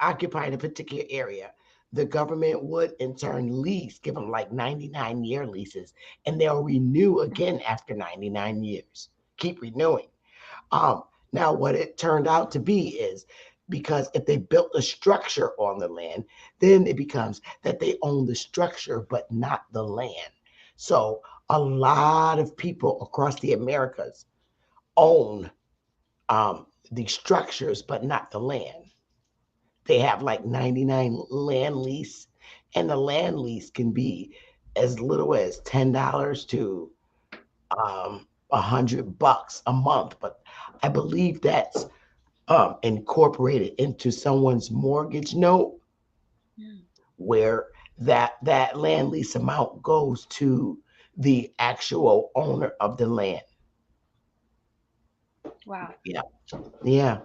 occupied a particular area. The government would in turn lease, give them like 99-year leases, and they'll renew again after 99 years. Keep renewing. Now, what it turned out to be is because if they built a structure on the land, then it becomes that they own the structure but not the land. So a lot of people across the Americas own the structures but not the land. They have like 99 land lease, and the land lease can be as little as $10 to $100 a month. But I believe that's incorporated into someone's mortgage note, where that land lease amount goes to the actual owner of the land. Wow. Yeah. Yeah.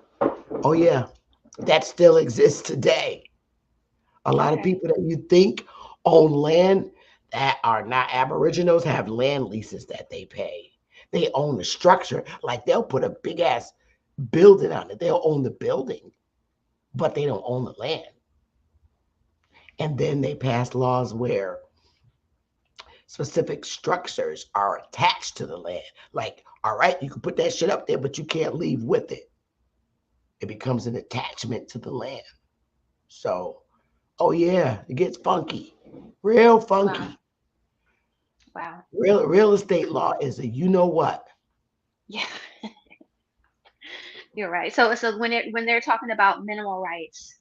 Oh yeah. That still exists today. A lot of people that you think own land that are not Aboriginals have land leases that they pay. They own the structure. Like they'll put a big ass building on it. They'll own the building, but they don't own the land. And then they pass laws where specific structures are attached to the land. Like, all right, you can put that shit up there, but you can't leave with it. It becomes an attachment to the land. So, oh yeah, it gets funky, real funky. Wow. Real estate law is a you know what. Yeah. You're right. So when they're talking about minimal rights,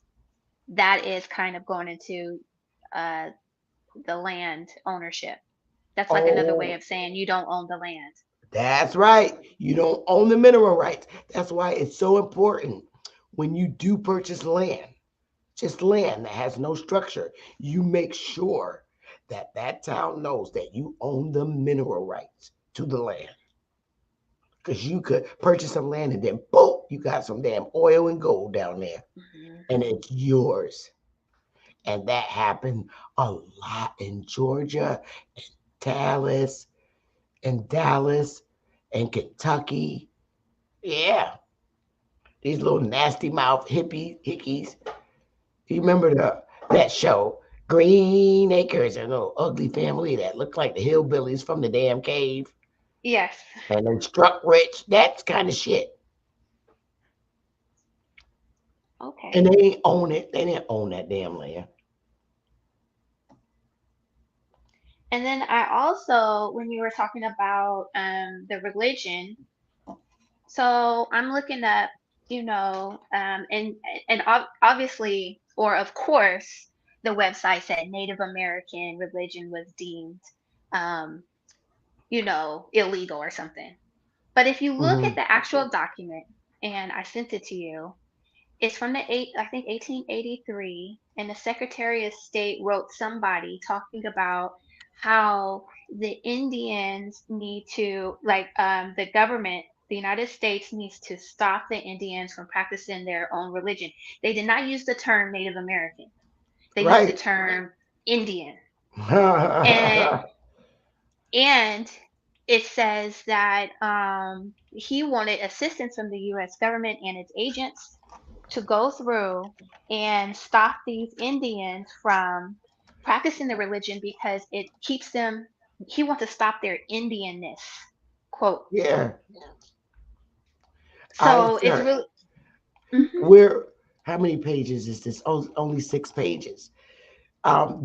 that is kind of going into uh the land ownership. That's like another way Oh, of saying you don't own the land. that's right. You don't own the mineral rights. That's why it's so important when you do purchase land, just land that has no structure, you make sure that that town knows that you own the mineral rights to the land. Because you could purchase some land and then boom, you got some damn oil and gold down there, and it's yours. And that happened a lot in Georgia, and Dallas, and Kentucky. Yeah, these little nasty mouth hickeys. You remember that show, Green Acres, a little ugly family that looked like the hillbillies from the damn cave, Yes. and then Struck Rich. That's kind of shit. Okay. And they ain't own it. They didn't own that damn land. And then I also, when you were talking about the religion, so I'm looking up, and obviously, or of course, the website said Native American religion was deemed, um, illegal or something. But if you look at Mhm. the actual document, and I sent it to you, it's from I think 1883, and the Secretary of State wrote somebody talking about how the Indians need to, like, the government, the United States needs to stop the Indians from practicing their own religion. They did not use the term Native American. They used the Right. term Indian. And and it says that he wanted assistance from the U.S. government and its agents to go through and stop these Indians from practicing the religion because it keeps them. He wants to stop their Indianness, quote. Yeah. I So it's sir, really. we're how many pages is this? Oh, only 6 pages.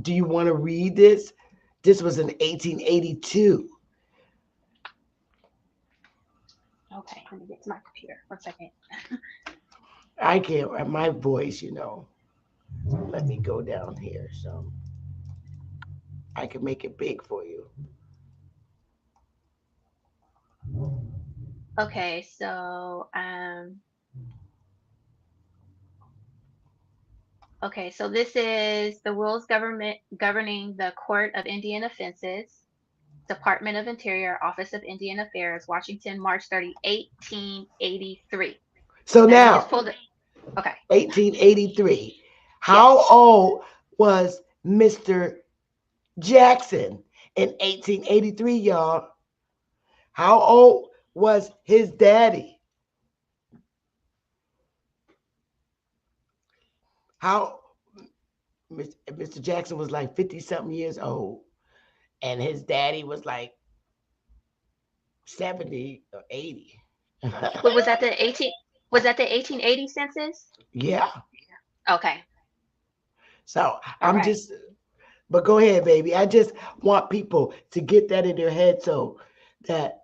Do you want to read this? This was in 1882. Okay, let me get to my computer. 1 second. I can't. My voice, Let me go down here so I can make it big for you. Okay, so okay, so this is the rules government governing the Court of Indian Offenses, Department of Interior, Office of Indian Affairs, Washington, March 30, 1883. So Now you just now, pulled it. Okay. 1883. How Yes. old was Mr. Jackson in 1883, y'all? How old was his daddy? How Mr. Jackson was like 50 something years old, and his daddy was like 70 or 80. Wait, was that the 18? Was that the 1880 census? Yeah. Okay. So All I'm right. just, but go ahead, baby. I just want people to get that in their head so that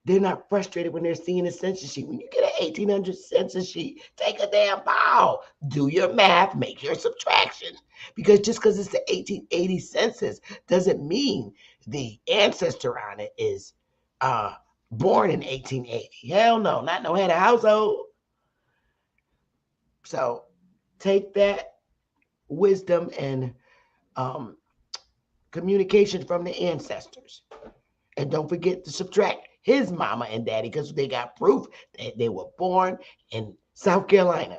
they're not frustrated when they're seeing a census sheet. When you get an 1800 census sheet, take a damn bow. Do your math, make your subtraction. Because just because it's the 1880 census doesn't mean the ancestor on it is uh, born in 1880. Hell no, not no head of household. So take that wisdom and um, communication from the ancestors. And don't forget to subtract his mama and daddy because they got proof that they were born in South Carolina.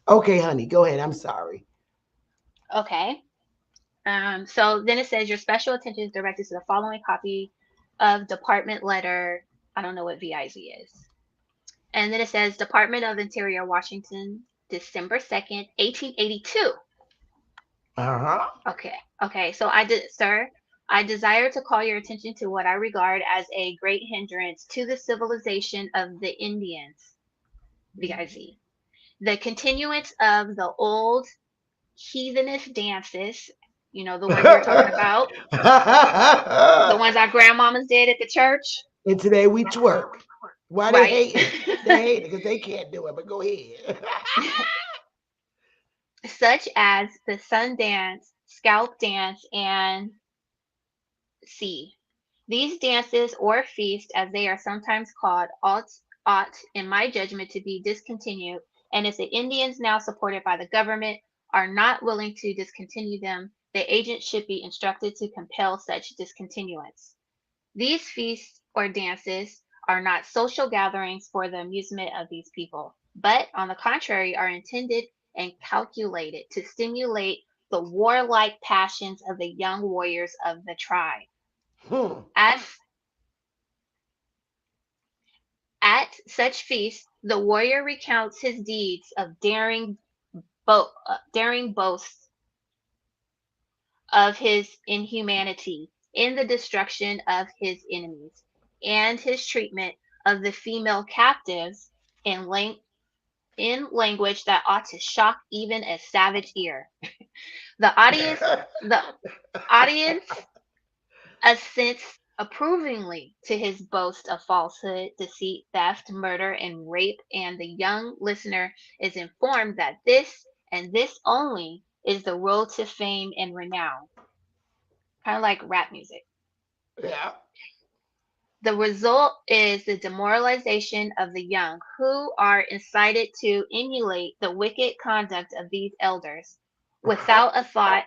Okay, honey, go ahead. I'm sorry. Okay. So then it says your special attention is directed to the following copy of Department Letter. I don't know what VIZ is. And then it says Department of Interior, Washington, December 2nd, 1882. Uh-huh. Okay. Okay. So sir, I desire to call your attention to what I regard as a great hindrance to the civilization of the Indians, VIZ. The continuance of the old heathenish dances, the ones we were talking about, the ones our grandmamas did at the church, And today we twerk. Why they right? hating? They hating because they can't do it, but go ahead. Such as the sun dance, scalp dance, and sea. These dances, or feasts as they are sometimes called, ought, in my judgment, to be discontinued, and if the Indians, now supported by the government, are not willing to discontinue them, the agent should be instructed to compel such discontinuance. These feasts or dances are not social gatherings for the amusement of these people, but, on the contrary, are intended and calculated to stimulate the warlike passions of the young warriors of the tribe. Hmm. At, at such feasts, the warrior recounts his deeds of daring boasts of his inhumanity in the destruction of his enemies, and his treatment of the female captives in, in language that ought to shock even a savage ear. The audience, the audience assents approvingly to his boast of falsehood, deceit, theft, murder, and rape, and the young listener is informed that this and this only is the road to fame and renown, kind of like rap music. Yeah. The result is the demoralization of the young, who are incited to emulate the wicked conduct of these elders, without a thought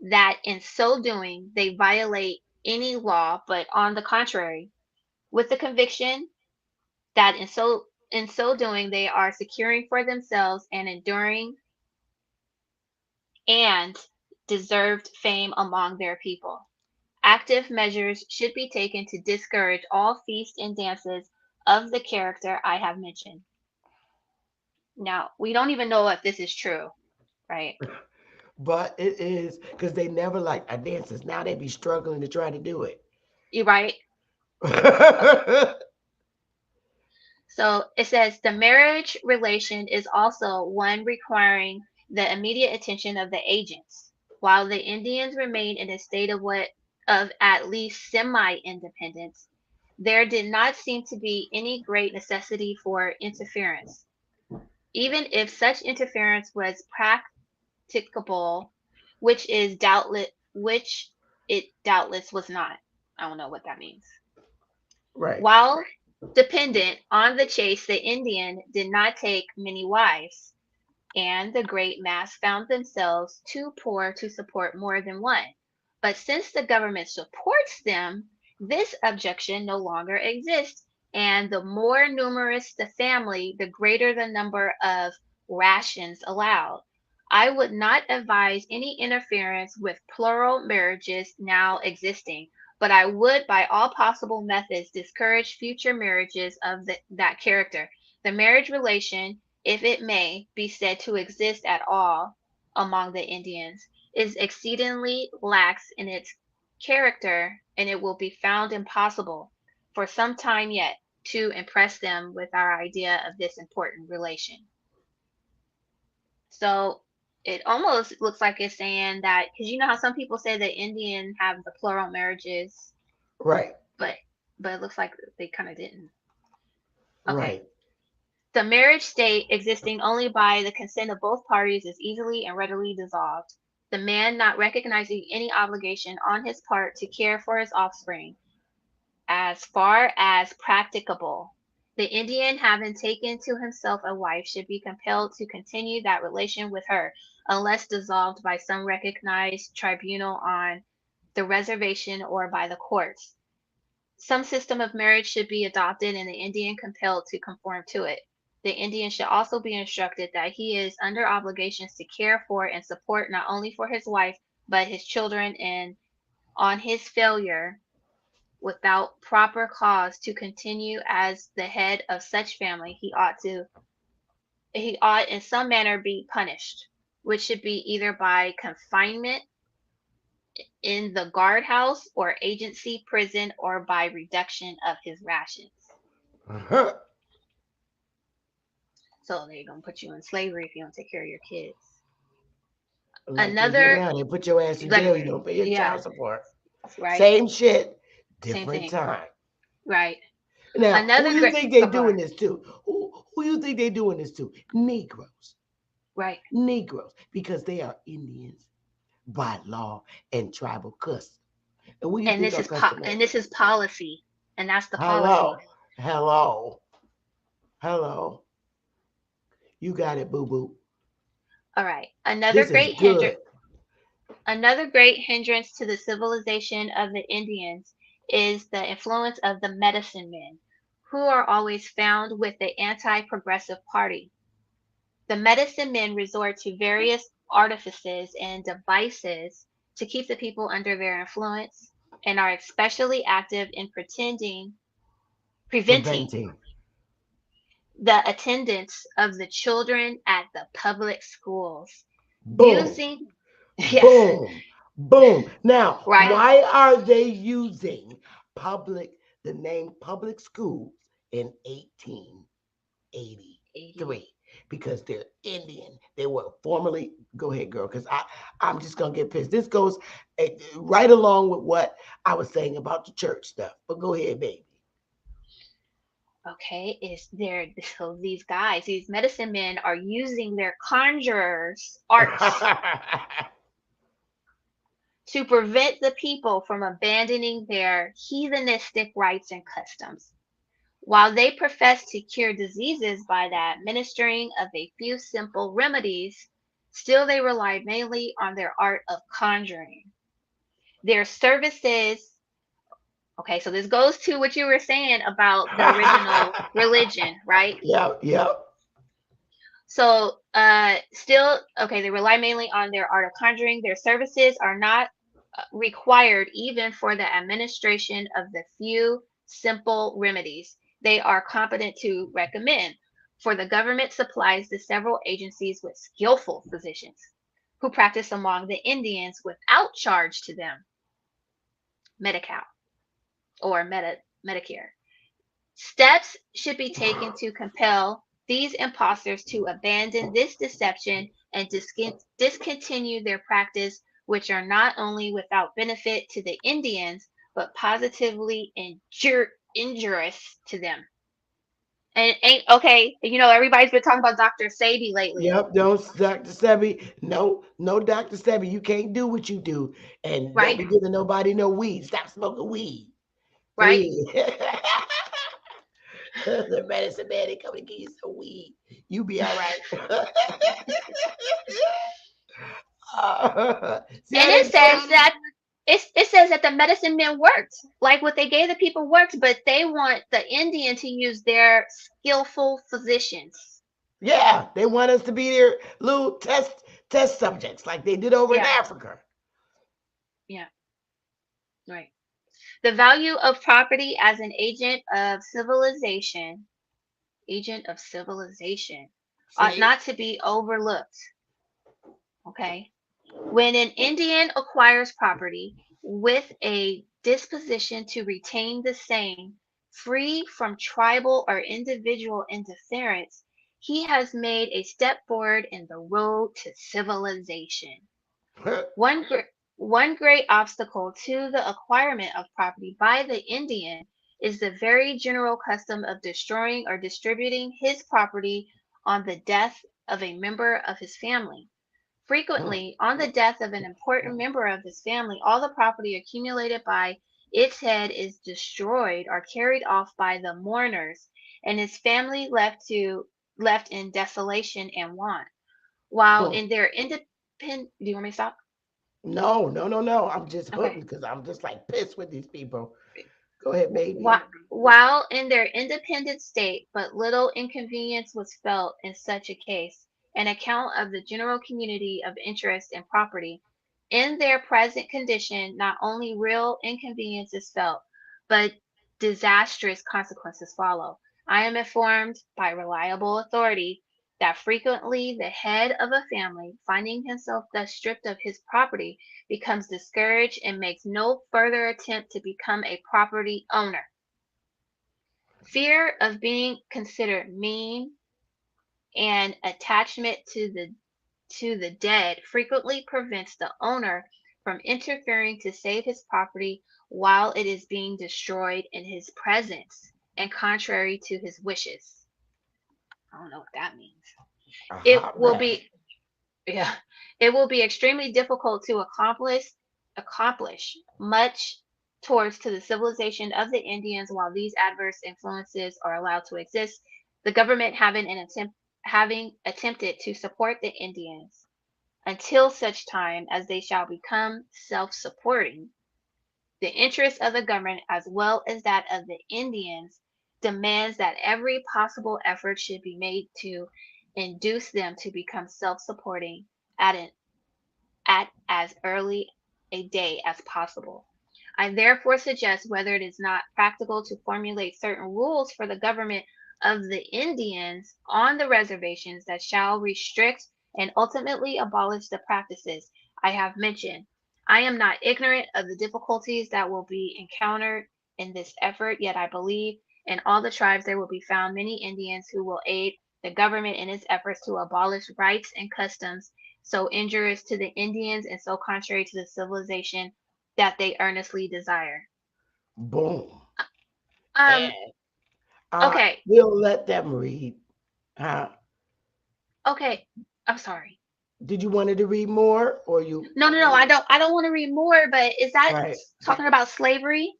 that in so doing they violate any law, but on the contrary, with the conviction that in so doing they are securing for themselves an enduring and deserved fame among their people. Active measures should be taken to discourage all feasts and dances of the character I have mentioned. Now, we don't even know if this is true, right? But it is because they never like our dances. Now they be struggling to try to do it. You right? Okay. So it says the marriage relation is also one requiring the immediate attention of the agents. While the Indians remained in a state of at least semi-independence, there did not seem to be any great necessity for interference, even if such interference was practicable, which it doubtless was not. I don't know what that means. Right. While dependent on the chase, the Indian did not take many wives, and the great mass found themselves too poor to support more than one. But since the government supports them, this objection no longer exists, and the more numerous the family, the greater the number of rations allowed. I would not advise any interference with plural marriages now existing, but I would by all possible methods discourage future marriages of that character. The marriage relation, if it may be said to exist at all among the Indians, is exceedingly lax in its character, and it will be found impossible for some time yet to impress them with our idea of this important relation. So it almost looks like it's saying that, because you know how some people say that Indian have the plural marriages, Right. but it looks like they kind of didn't. Okay. Right. The marriage state existing only by the consent of both parties is easily and readily dissolved. The man not recognizing any obligation on his part to care for his offspring, as far as practicable. The Indian, having taken to himself a wife, should be compelled to continue that relation with her, unless dissolved by some recognized tribunal on the reservation or by the courts. Some system of marriage should be adopted and the Indian compelled to conform to it. The Indian should also be instructed that he is under obligations to care for and support not only for his wife, but his children, and on his failure, without proper cause, to continue as the head of such family, he ought in some manner be punished, which should be either by confinement in the guardhouse or agency prison, or by reduction of his rations. Uh-huh. So they're gonna put you in slavery if you don't take care of your kids. Like Another, now, they put your ass in like, jail. You don't pay your yeah, child support. right, Same shit, same different thing, time. right. Now, Another who you great, think they oh, go doing ahead. this to? Who you think they doing this to? Negroes. Right. Negroes, because they are Indians by law and tribal custom. And what do you And think this our is custom is? and this is policy, and that's the policy. Hello, hello, hello. You got it, boo boo. All right. This is good. Another great hindrance to the civilization of the Indians is the influence of the medicine men, who are always found with the anti-progressive party. The medicine men resort to various artifices and devices to keep the people under their influence, and are especially active in preventing Preventing. the attendance of the children at the public schools, Boom, using yes, boom, boom. Now, right, why are they using the name public schools in 1883? Because they're Indian. They were formerly, go ahead, girl, because I'm just going to get pissed. This goes right along with what I was saying about the church stuff. But go ahead, baby. okay, is there, so these guys, these medicine men are using their conjurers arts to prevent the people from abandoning their heathenistic rites and customs. While they profess to cure diseases by the administering of a few simple remedies, still they rely mainly on their art of conjuring. Their services, okay, so this goes to what you were saying about the original religion, right? Yep, yep. So, still, okay, they rely mainly on their art of conjuring. Their services are not required even for the administration of the few simple remedies they are competent to recommend, for the government supplies the several agencies with skillful physicians who practice among the Indians without charge to them. Medi-Cal or Medicare. Steps should be taken to compel these impostors to abandon this deception and discontinue their practice, which are not only without benefit to the Indians, but positively injurious to them. And ain't okay, everybody's been talking about Dr. Sebi lately. Yep, don't Dr. Sebi. No, Dr. Sebi, you can't do what you do. And Right? don't be giving nobody no weed. Stop smoking weed. Right? The medicine man, they come to give you some weed. You be all right. And it says that the medicine men worked. Like what they gave the people worked, but they want the Indian to use their skillful physicians. Yeah, they want us to be their little test subjects like they did over in Africa. Yeah. Right. The value of property as an agent of civilization ought not to be overlooked. Okay. When an Indian acquires property with a disposition to retain the same, free from tribal or individual interference, he has made a step forward in the road to civilization. One, one great obstacle to the acquirement of property by the Indian is the very general custom of destroying or distributing his property on the death of a member of his family. Frequently, on the death of an important member of his family, all the property accumulated by its head is destroyed or carried off by the mourners, and his family left in desolation and want. While in their independent, do you want me to stop? No, no, no, no. I'm just Okay. hooked because I'm just like pissed with these people. Go ahead, baby. While in their independent state, but little inconvenience was felt in such a case, an account of the general community of interest in property. In their present condition, not only real inconvenience is felt, but disastrous consequences follow. I am informed by reliable authority that frequently the head of a family, finding himself thus stripped of his property, becomes discouraged and makes no further attempt to become a property owner. Fear of being considered mean and attachment to the dead frequently prevents the owner from interfering to save his property while it is being destroyed in his presence and contrary to his wishes. I don't know what that means. It will be yeah, it will be extremely difficult to accomplish much towards to the civilization of the Indians while these adverse influences are allowed to exist. The government having attempted to support the Indians until such time as they shall become self-supporting. The interest of the government as well as that of the Indians demands that every possible effort should be made to induce them to become self-supporting at as early a day as possible. I therefore suggest whether it is not practical to formulate certain rules for the government of the Indians on the reservations that shall restrict and ultimately abolish the practices I have mentioned. I am not ignorant of the difficulties that will be encountered in this effort, yet I believe in all the tribes there will be found many Indians who will aid the government in its efforts to abolish rights and customs so injurious to the Indians and so contrary to the civilization that they earnestly desire. Boom. Um. Okay. We'll let them read. Okay. I'm sorry. Did you want to read more, or you? No. I don't. I don't want to read more. But is that Right. talking about slavery?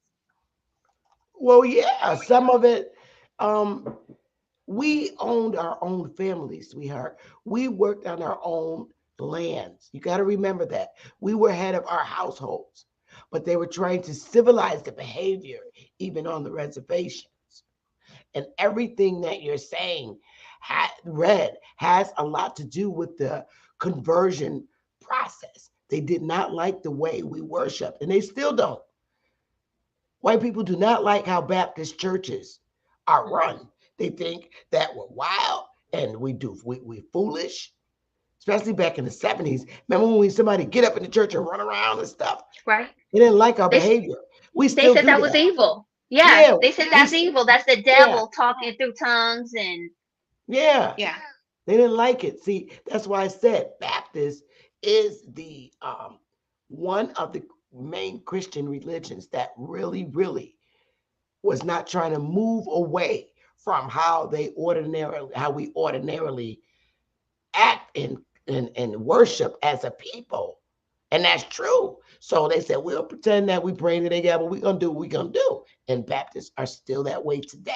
Well, yeah. Some of it. We owned our own families, sweetheart. We worked on our own lands. You got to remember that. We were head of our households, but they were trying to civilize the behavior even on the reservations. And everything that you're saying has a lot to do with the conversion process. They did not like the way we worshiped, and they still don't. White people do not like how Baptist churches are run. They think that we're wild and we foolish, especially back in the 70s. Remember when somebody get up in the church and run around and stuff? Right. They didn't like our behavior. They said that was evil. Yeah, they said that's evil. That's the devil talking through tongues and yeah. They didn't like it. See, that's why I said Baptist is the one of the main Christian religions that really, really was not trying to move away from how we ordinarily act and worship as a people. And that's true. So they said, we'll pretend that we bring it together, but we're going to do what we're going to do. And Baptists are still that way today.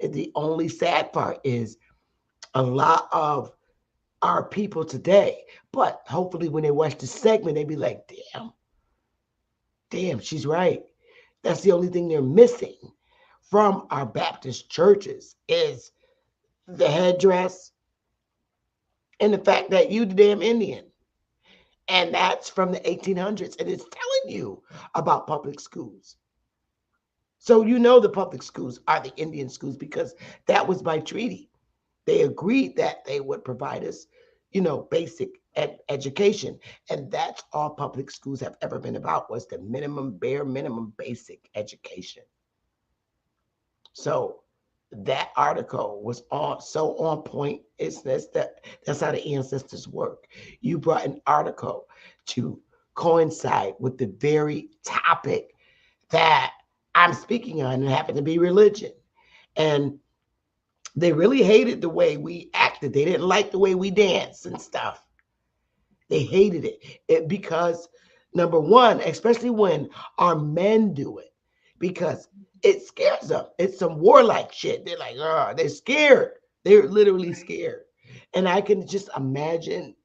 And the only sad part is a lot of our people today, but hopefully when they watch the segment, they be like, damn, she's right. That's the only thing they're missing from our Baptist churches is the headdress and the fact that you the damn Indian. And that's from the 1800s. And it's telling you about public schools. So you know the public schools are the Indian schools because that was by treaty. They agreed that they would provide us, basic education. And that's all public schools have ever been about was the bare minimum basic education. So that article was so on point. That's how the ancestors work. You brought an article to coincide with the very topic that I'm speaking on, and happened to be religion. And they really hated the way we acted. They didn't like the way we danced and stuff. They hated it because, number one, especially when our men do it, because it scares them. It's some warlike shit. They're like, oh, they're scared. They're literally scared. And I can just imagine,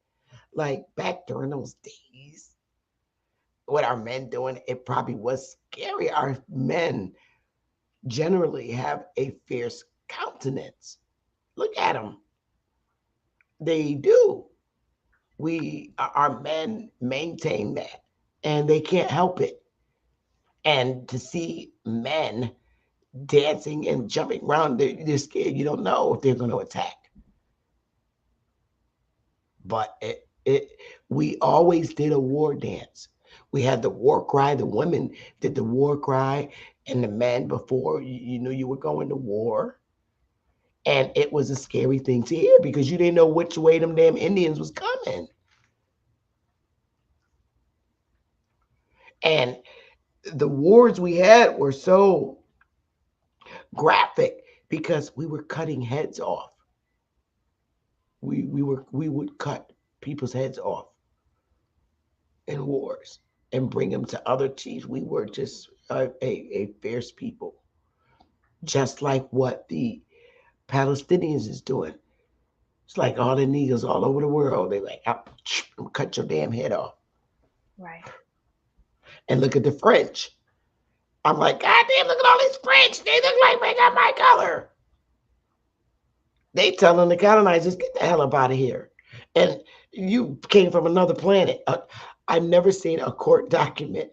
like, back during those days, what our men doing, it probably was scary. Our men generally have a fierce countenance. Look at them. They do. Our men maintain that, and they can't help it. And to see men dancing and jumping around, they're scared. You don't know if they're going to attack. But we always did a war dance. We had the war cry. The women did the war cry, and the men, before you knew you were going to war. And it was a scary thing to hear because you didn't know which way them damn Indians was coming. And the wars we had were so graphic because we were cutting heads off. We would cut people's heads off in wars and bring them to other chiefs. We were just a fierce people, just like what the Palestinians is doing. It's like all the niggas all over the world. They like, I'll cut your damn head off. Right. And look at the French. I'm like, God damn, look at all these French. They look like they got my color. They telling the colonizers, get the hell up out of here. And you came from another planet. I've never seen a court document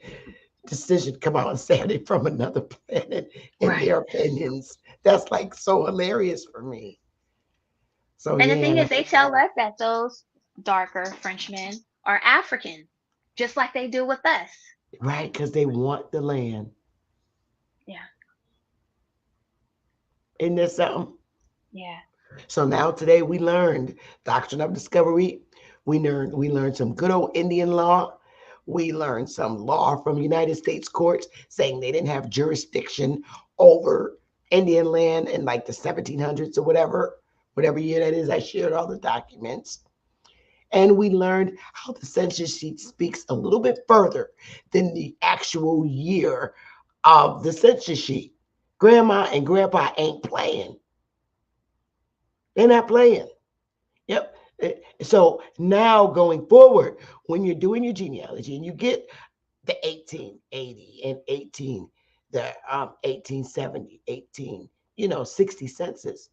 decision come out and say they're from another planet in their opinions. That's like so hilarious for me. So and the thing is, they tell us that those darker Frenchmen are African, just like they do with us. Right, because they want the land. Yeah. Isn't there something? Yeah. So now today we learned Doctrine of Discovery. We learned some good old Indian law. We learned some law from United States courts saying they didn't have jurisdiction over Indian land in like the 1700s or whatever year that is. I shared all the documents. And we learned how the census sheet speaks a little bit further than the actual year of the census sheet. Grandma and grandpa ain't playing. They're not playing. Yep. So now going forward, when you're doing your genealogy and you get the 1880 and 1870, 60 census,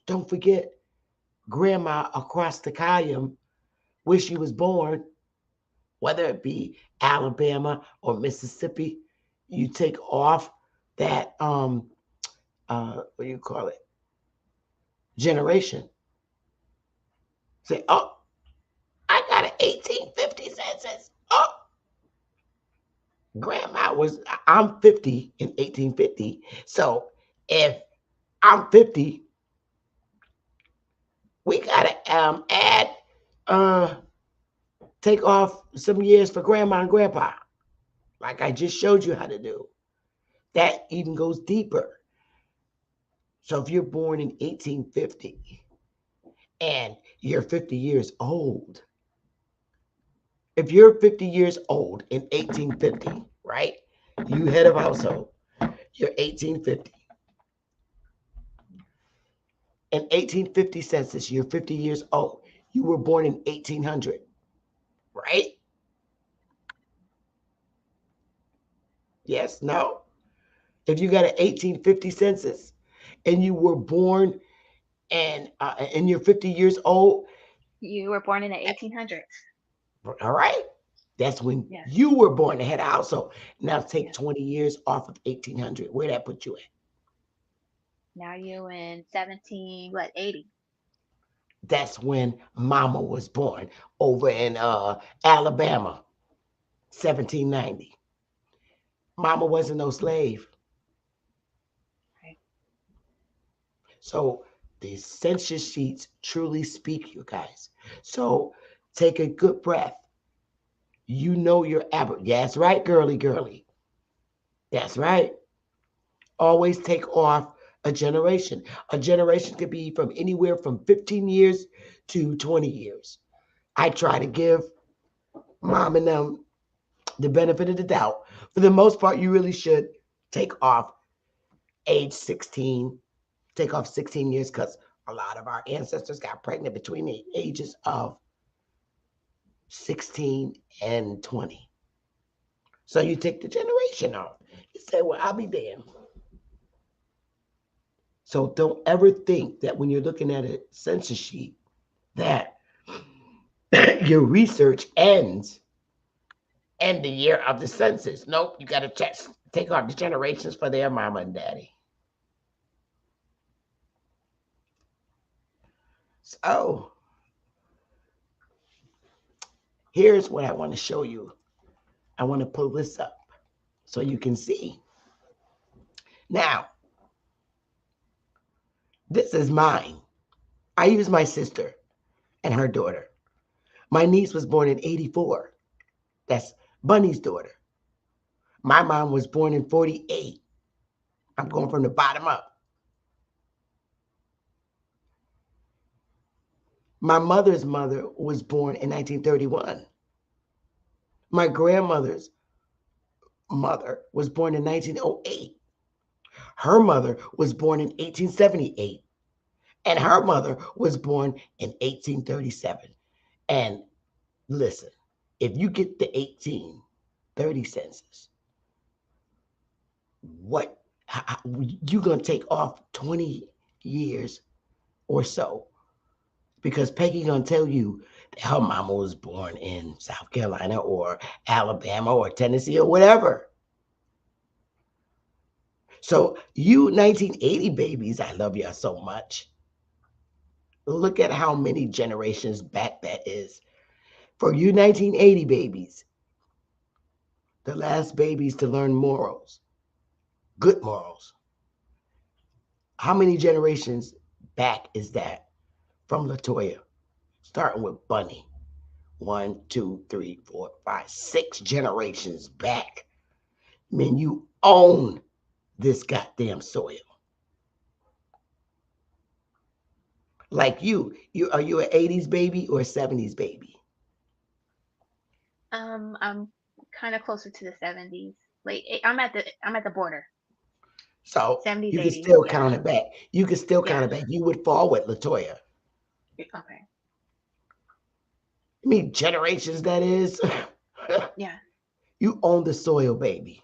don't forget grandma across the Cayam, where she was born, whether it be Alabama or Mississippi, you take off that what do you call it? Generation. Say, oh, I got an 1850 census. Oh, I'm 50 in 1850. So if I'm 50, we gotta take off some years for grandma and grandpa, like I just showed you how to do. That even goes deeper. So if you're born in 1850 and you're 50 years old, if you're 50 years old in 1850, right? You head of household, you're 1850. In 1850 census, you're 50 years old. You were born in 1800, right? Yes, no? If you got an 1850 census and you were born and you're 50 years old. You were born in the 1800s. All right. That's when you were born to head of household. Now take 20 years off of 1800. Where that put you at? Now you in 80. That's when mama was born over in Alabama, 1790. Mama wasn't no slave. Right. So the census sheets truly speak, you guys. So take a good breath. You know your average. That's right, girly. That's right. Always take off a generation. A generation could be from anywhere from 15 years to 20 years. I try to give mom and them the benefit of the doubt. For the most part, you really should take off age 16, take off 16 years, because a lot of our ancestors got pregnant between the ages of 16 and 20. So you take the generation off. You say, well, I'll be damned. So don't ever think that when you're looking at a census sheet that your research ends in the year of the census. Nope, you got to take off the generations for their mama and daddy. So here's what I want to show you. I want to pull this up so you can see. Now, this is mine. I use my sister and her daughter. My niece was born in 84. That's Bunny's daughter. My mom was born in 48. I'm going from the bottom up. My mother's mother was born in 1931. My grandmother's mother was born in 1908. Her mother was born in 1878. And her mother was born in 1837. And listen, if you get the 1830 census, you're going to take off 20 years or so, because Peggy going to tell you that her mama was born in South Carolina or Alabama or Tennessee or whatever. So you 1980 babies, I love y'all so much. Look at how many generations back that is. For you 1980 babies, the last babies to learn morals, good morals. How many generations back is that from Latoya? Starting with Bunny. 1, 2, 3, 4, 5, 6 generations back. Man, you own this goddamn soil. Like you are you an 80s baby or a 70s baby? I'm kind of closer to the 70s. Like I'm at the border. So 70s, you can 80s, still yeah. count it back. You can still count it back. You would fall with Latoya. Okay. I mean, generations that is. Yeah. You own the soil, baby.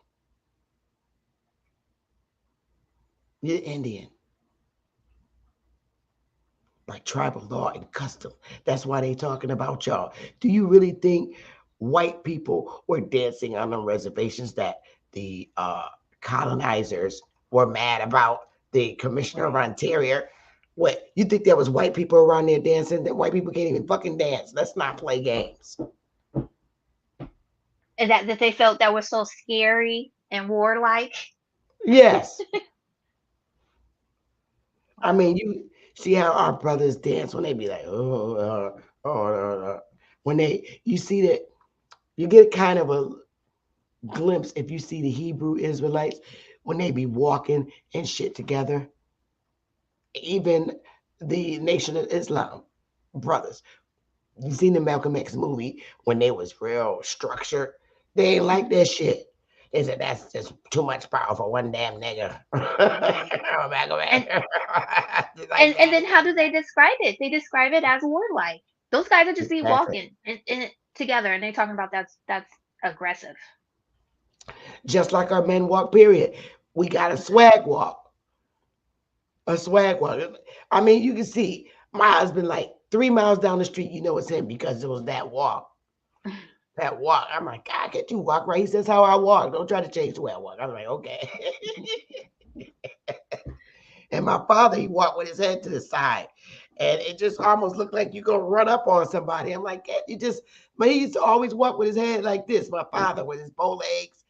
You're Indian. By tribal law and custom. That's why they talking about y'all. Do you really think white people were dancing on the reservations that the colonizers were mad about the commissioner of Ontario? What, you think there was white people around there dancing? That white people can't even fucking dance. Let's not play games. And that they felt that was so scary and warlike. Yes. I mean, you see how our brothers dance when they be like, when you see that, you get kind of a glimpse if you see the Hebrew Israelites when they be walking and shit together. Even the Nation of Islam brothers. You seen the Malcolm X movie when they was real structured. They ain't like that shit. They said that's just too much power for one damn nigga. And then how do they describe it? They describe it as warlike. Those guys are just be walking and together, and they talking about that's aggressive. Just like our men walk, period. We got a swag walk. A swag walk. I mean, you can see my husband like 3 miles down the street, you know it's him because it was that walk. That walk. I'm like, God, can't you walk right? He says how I walk. Don't try to change the way I walk. I'm like, okay. And my father, he walked with his head to the side. And it just almost looked like you're going to run up on somebody. I'm like, but he used to always walk with his head like this. My father with his bow legs.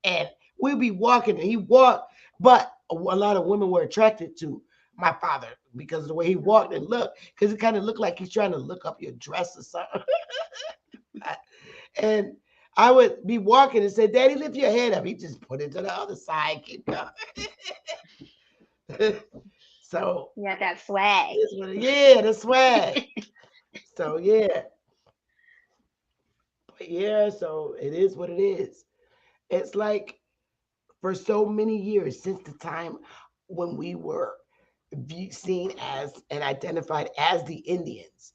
And we'd be walking and he walked. But a lot of women were attracted to my father, because of the way he walked and looked, because it kind of looked like he's trying to look up your dress or something. And I would be walking and say, Daddy, lift your head up. He just put it to the other side, keep going. So yeah, that swag. yeah, the swag. So yeah. But yeah, so it is what it is. It's like for so many years, since the time when we were seen as and identified as the Indians,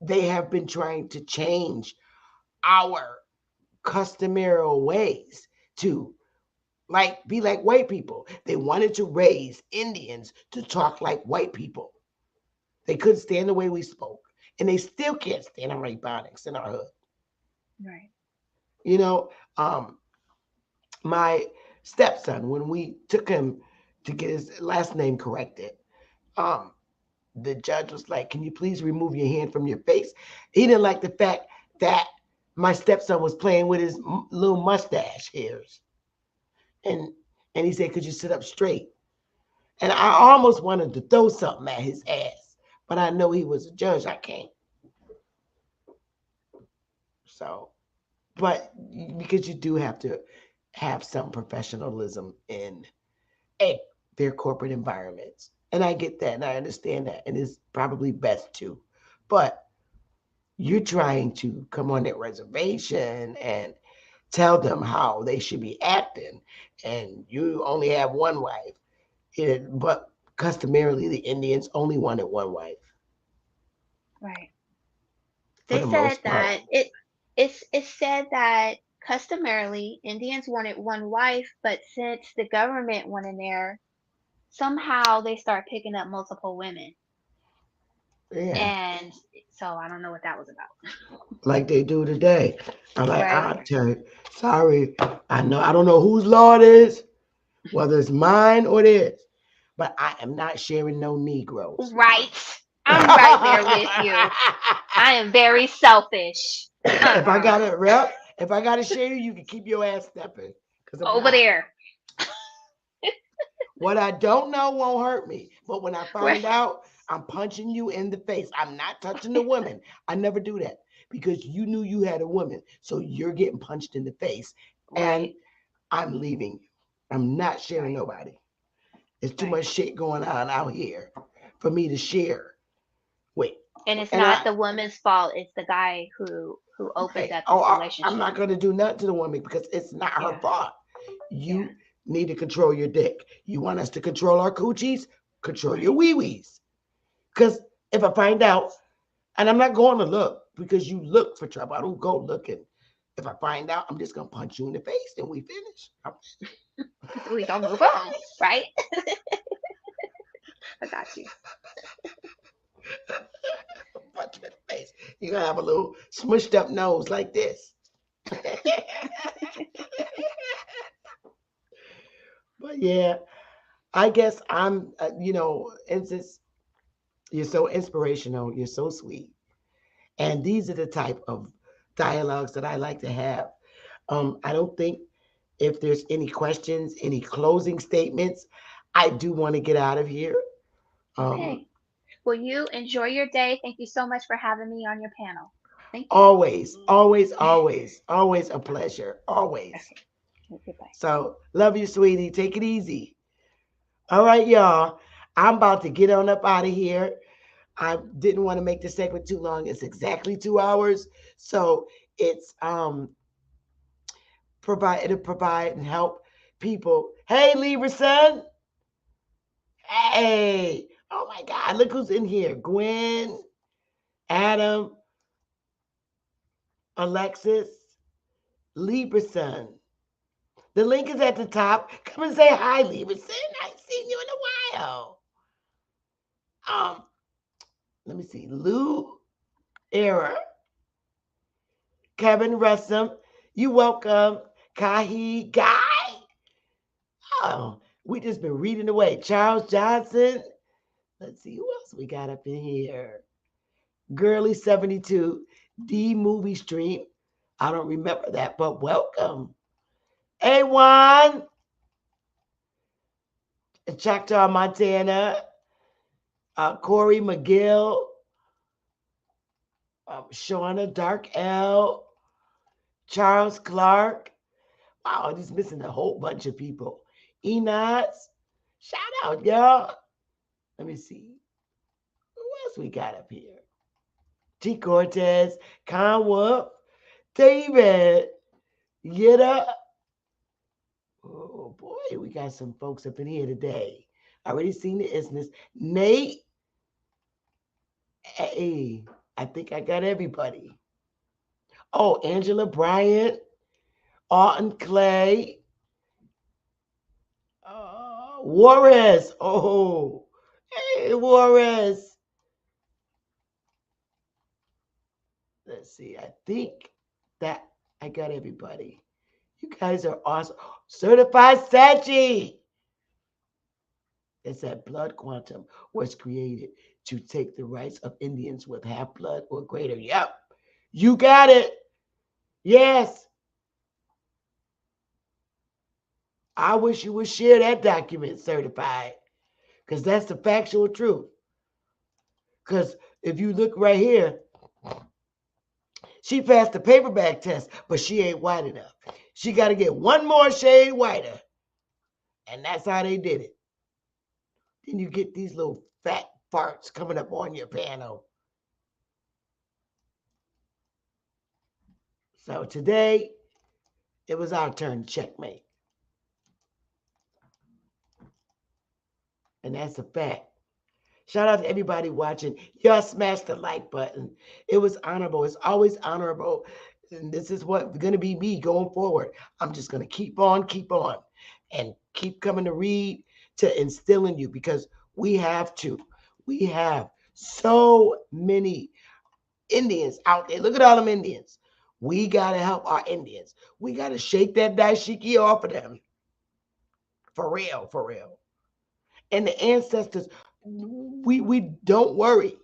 they have been trying to change our customary ways to like be like white people. They wanted to raise Indians to talk like white people. They couldn't stand the way we spoke, and they still can't stand our ebonics in our hood. Right. You know, my stepson, when we took him to get his last name corrected, um, the judge was like, "Can you please remove your hand from your face?" He didn't like the fact that my stepson was playing with his little mustache hairs, and he said, "Could you sit up straight?" And I almost wanted to throw something at his ass, but I know he was a judge. I can't. So, but because you do have to have some professionalism in their corporate environments. And I get that and I understand that. And it's probably best to. But you're trying to come on that reservation and tell them how they should be acting. And you only have one wife. But customarily, the Indians only wanted one wife. Right. For They the said most part. that it said that customarily Indians wanted one wife, but since the government went in there, somehow they start picking up multiple women. Yeah. And so I don't know what that was about. Like they do today. I'm like, Right. I'll tell you, sorry, I don't know whose law it is, whether it's mine or theirs, but I am not sharing no Negroes. Right. I'm right there with you. I am very selfish. If I got it, rep, if I got to share you, you can keep your ass stepping. Over there. What I don't know won't hurt me, but when I find Right. out, I'm punching you in the face. I'm not touching the women. I never do that because you knew you had a woman, so you're getting punched in the face, and Right. I'm leaving. I'm not sharing nobody. There's too much shit going on out here for me to share. Wait. And it's not the woman's fault. It's the guy who opened up this relationship. I'm not going to do nothing to the woman because it's not her fault. You need to control your dick. You want us to control our coochies? Control your wee-wees. Because if I find out, and I'm not going to look because you look for trouble. I don't go looking. If I find out, I'm just going to punch you in the face and we finish. We don't move on, right? I got you. Punch you in the face. You're going to have a little smushed up nose like this. But yeah, I guess I'm, and since you're so inspirational, you're so sweet. And these are the type of dialogues that I like to have. I don't think if there's any questions, any closing statements, I do want to get out of here. Okay. Well, you enjoy your day. Thank you so much for having me on your panel. Thank you. Always, always, always, always a pleasure. Always. Okay. Goodbye. So love you, sweetie. Take it easy. All right, y'all. I'm about to get on up out of here. I didn't want to make the segment too long. It's exactly 2 hours. So it's it'll provide and help people. Hey, Libra son. Hey. Oh my God. Look who's in here. Gwen, Adam, Alexis, Libra son. The link is at the top. Come and say hi, Libra son. I ain't seen you in a while. Let me see. Lou Era. Kevin Russum. You welcome. Kahi Guy. Oh, we just been reading away. Charles Johnson. Let's see who else we got up in here. Girly 72. D Movie Stream. I don't remember that, but welcome. A1. Choctaw, Montana. Corey McGill, Shauna Dark L, Charles Clark. Wow, just missing a whole bunch of people. Enos, shout out, y'all. Let me see. Who else we got up here? T. Cortez, Con Wolf, David, Yitta. Oh boy, we got some folks up in here today. Already seen the instance. Nate. Hey, I think I got everybody. Oh, Angela Bryant, Alton Clay, Juarez. Oh, hey, Juarez. Let's see. I think that I got everybody. You guys are awesome. Certified Sachi. It's that blood quantum was created to take the rights of Indians with half blood or greater. Yep. You got it. Yes. I wish you would share that document, certified, because that's the factual truth. Because if you look right here, she passed the paperback test, but she ain't white enough. She got to get one more shade whiter. And that's how they did it. Then you get these little fat farts coming up on your panel. So today, it was our turn to checkmate. And that's a fact. Shout out to everybody watching. Y'all smash the like button. It was honorable. It's always honorable. And this is what's going to be me going forward. I'm just going to keep on, and keep coming to read to instill in you, because we have to. We have so many Indians out there. Look at all them Indians. We got to help our Indians. We got to shake that dashiki off of them. For real, for real. And the ancestors, we don't worry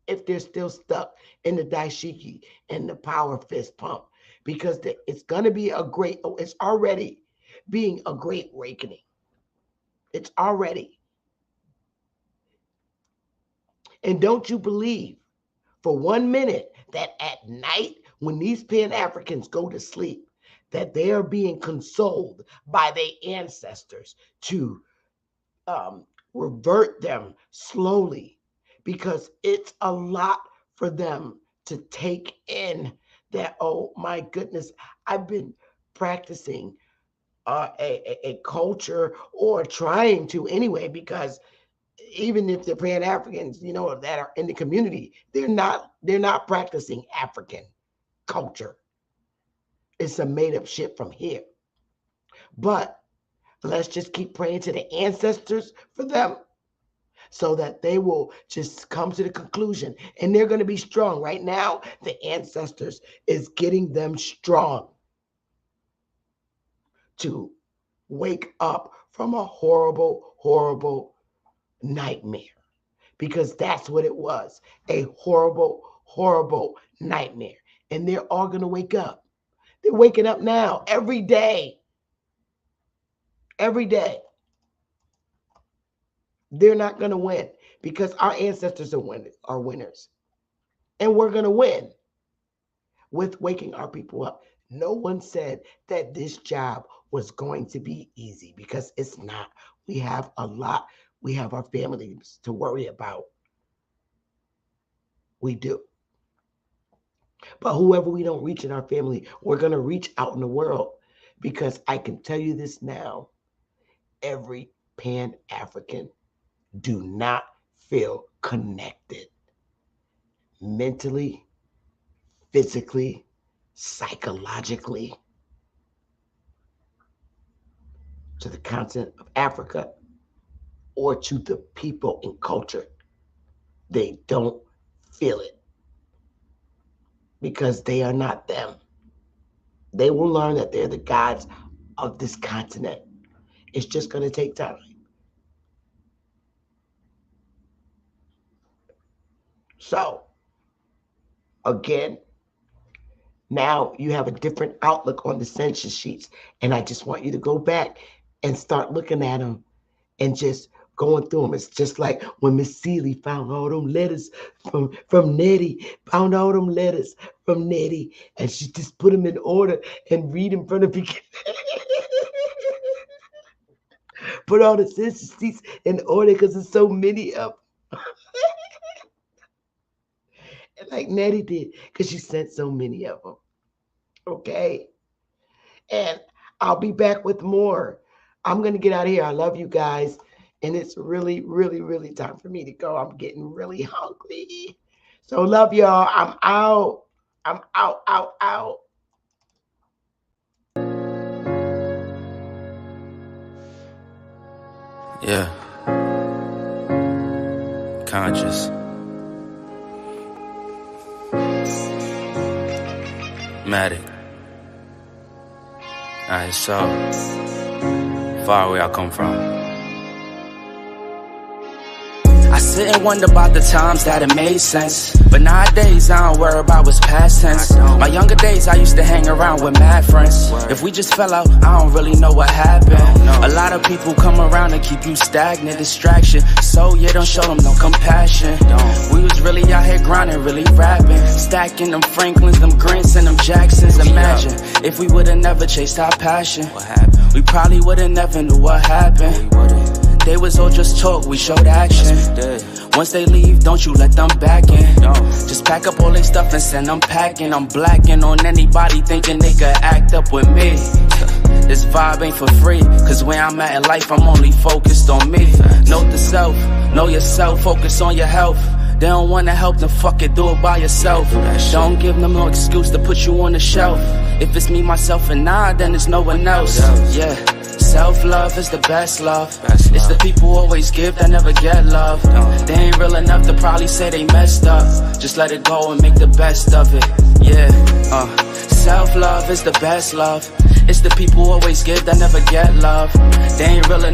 if they're still stuck in the daishiki and the power fist pump, because it's going to be it's already being a great awakening. It's already. And don't you believe for 1 minute that at night when these Pan-Africans go to sleep, that they are being consoled by their ancestors to revert them slowly, because it's a lot for them to take in that, oh my goodness, I've been practicing a culture, or trying to anyway, because even if the Pan-Africans, that are in the community, they're not practicing African culture. It's a made-up shit from here. But let's just keep praying to the ancestors for them, so that they will just come to the conclusion, and they're going to be strong. Right now, the ancestors is getting them strong to wake up from a horrible, horrible nightmare, because that's what it was, a horrible, horrible nightmare. And they're all going to wake up. They're waking up now, every day. Every day. They're not going to win, because our ancestors are winners. And we're going to win with waking our people up. No one said that this job was going to be easy, because it's not. We have a lot. We have our families to worry about. We do. But whoever we don't reach in our family, we're going to reach out in the world, because I can tell you this now, every Pan-African do not feel connected mentally, physically, psychologically to the continent of Africa or to the people and culture. They don't feel it, because they are not them. They will learn that they're the gods of this continent. It's just going to take time. So, again, now you have a different outlook on the census sheets. And I just want you to go back and start looking at them and just going through them. It's just like when Miss Seeley found all them letters from Nettie, found all them letters from Nettie, and she just put them in order and read them from the beginning. Put all the census sheets in order because there's so many of them. Like Nettie did, because she sent so many of them. Okay? And I'll be back with more. I'm going to get out of here. I love you guys. And it's really, really, really time for me to go. I'm getting really hungry. So love y'all. I'm out. I'm out. Yeah. Conscious. Matic. Alright, so far away I come from. I sit and wonder about the times that it made sense, but nowadays I don't worry about what's past tense. My younger days I used to hang around with mad friends. If we just fell out, I don't really know what happened. A lot of people come around and keep you stagnant, distraction. So you don't show them no compassion. We was really out here grinding, really rapping, stacking them Franklins, them Grants, and them Jacksons. Imagine if we would've never chased our passion. We probably would've never knew what happened. They was all just talk, we showed action. Once they leave, don't you let them back in. Just pack up all their stuff and send them packing. I'm blacking on anybody thinking they could act up with me. This vibe ain't for free, cause where I'm at in life, I'm only focused on me. Note the self, know yourself, focus on your health. They don't wanna help, then fuck it, do it by yourself. Don't give them no excuse to put you on the shelf. If it's me, myself, and I, then it's no one else. Yeah. Self-love is the best love. It's the people who always give that never get love. They ain't real enough to probably say they messed up. Just let it go and make the best of it. Yeah, self-love is the best love. It's the people who always give that never get love. They ain't real enough.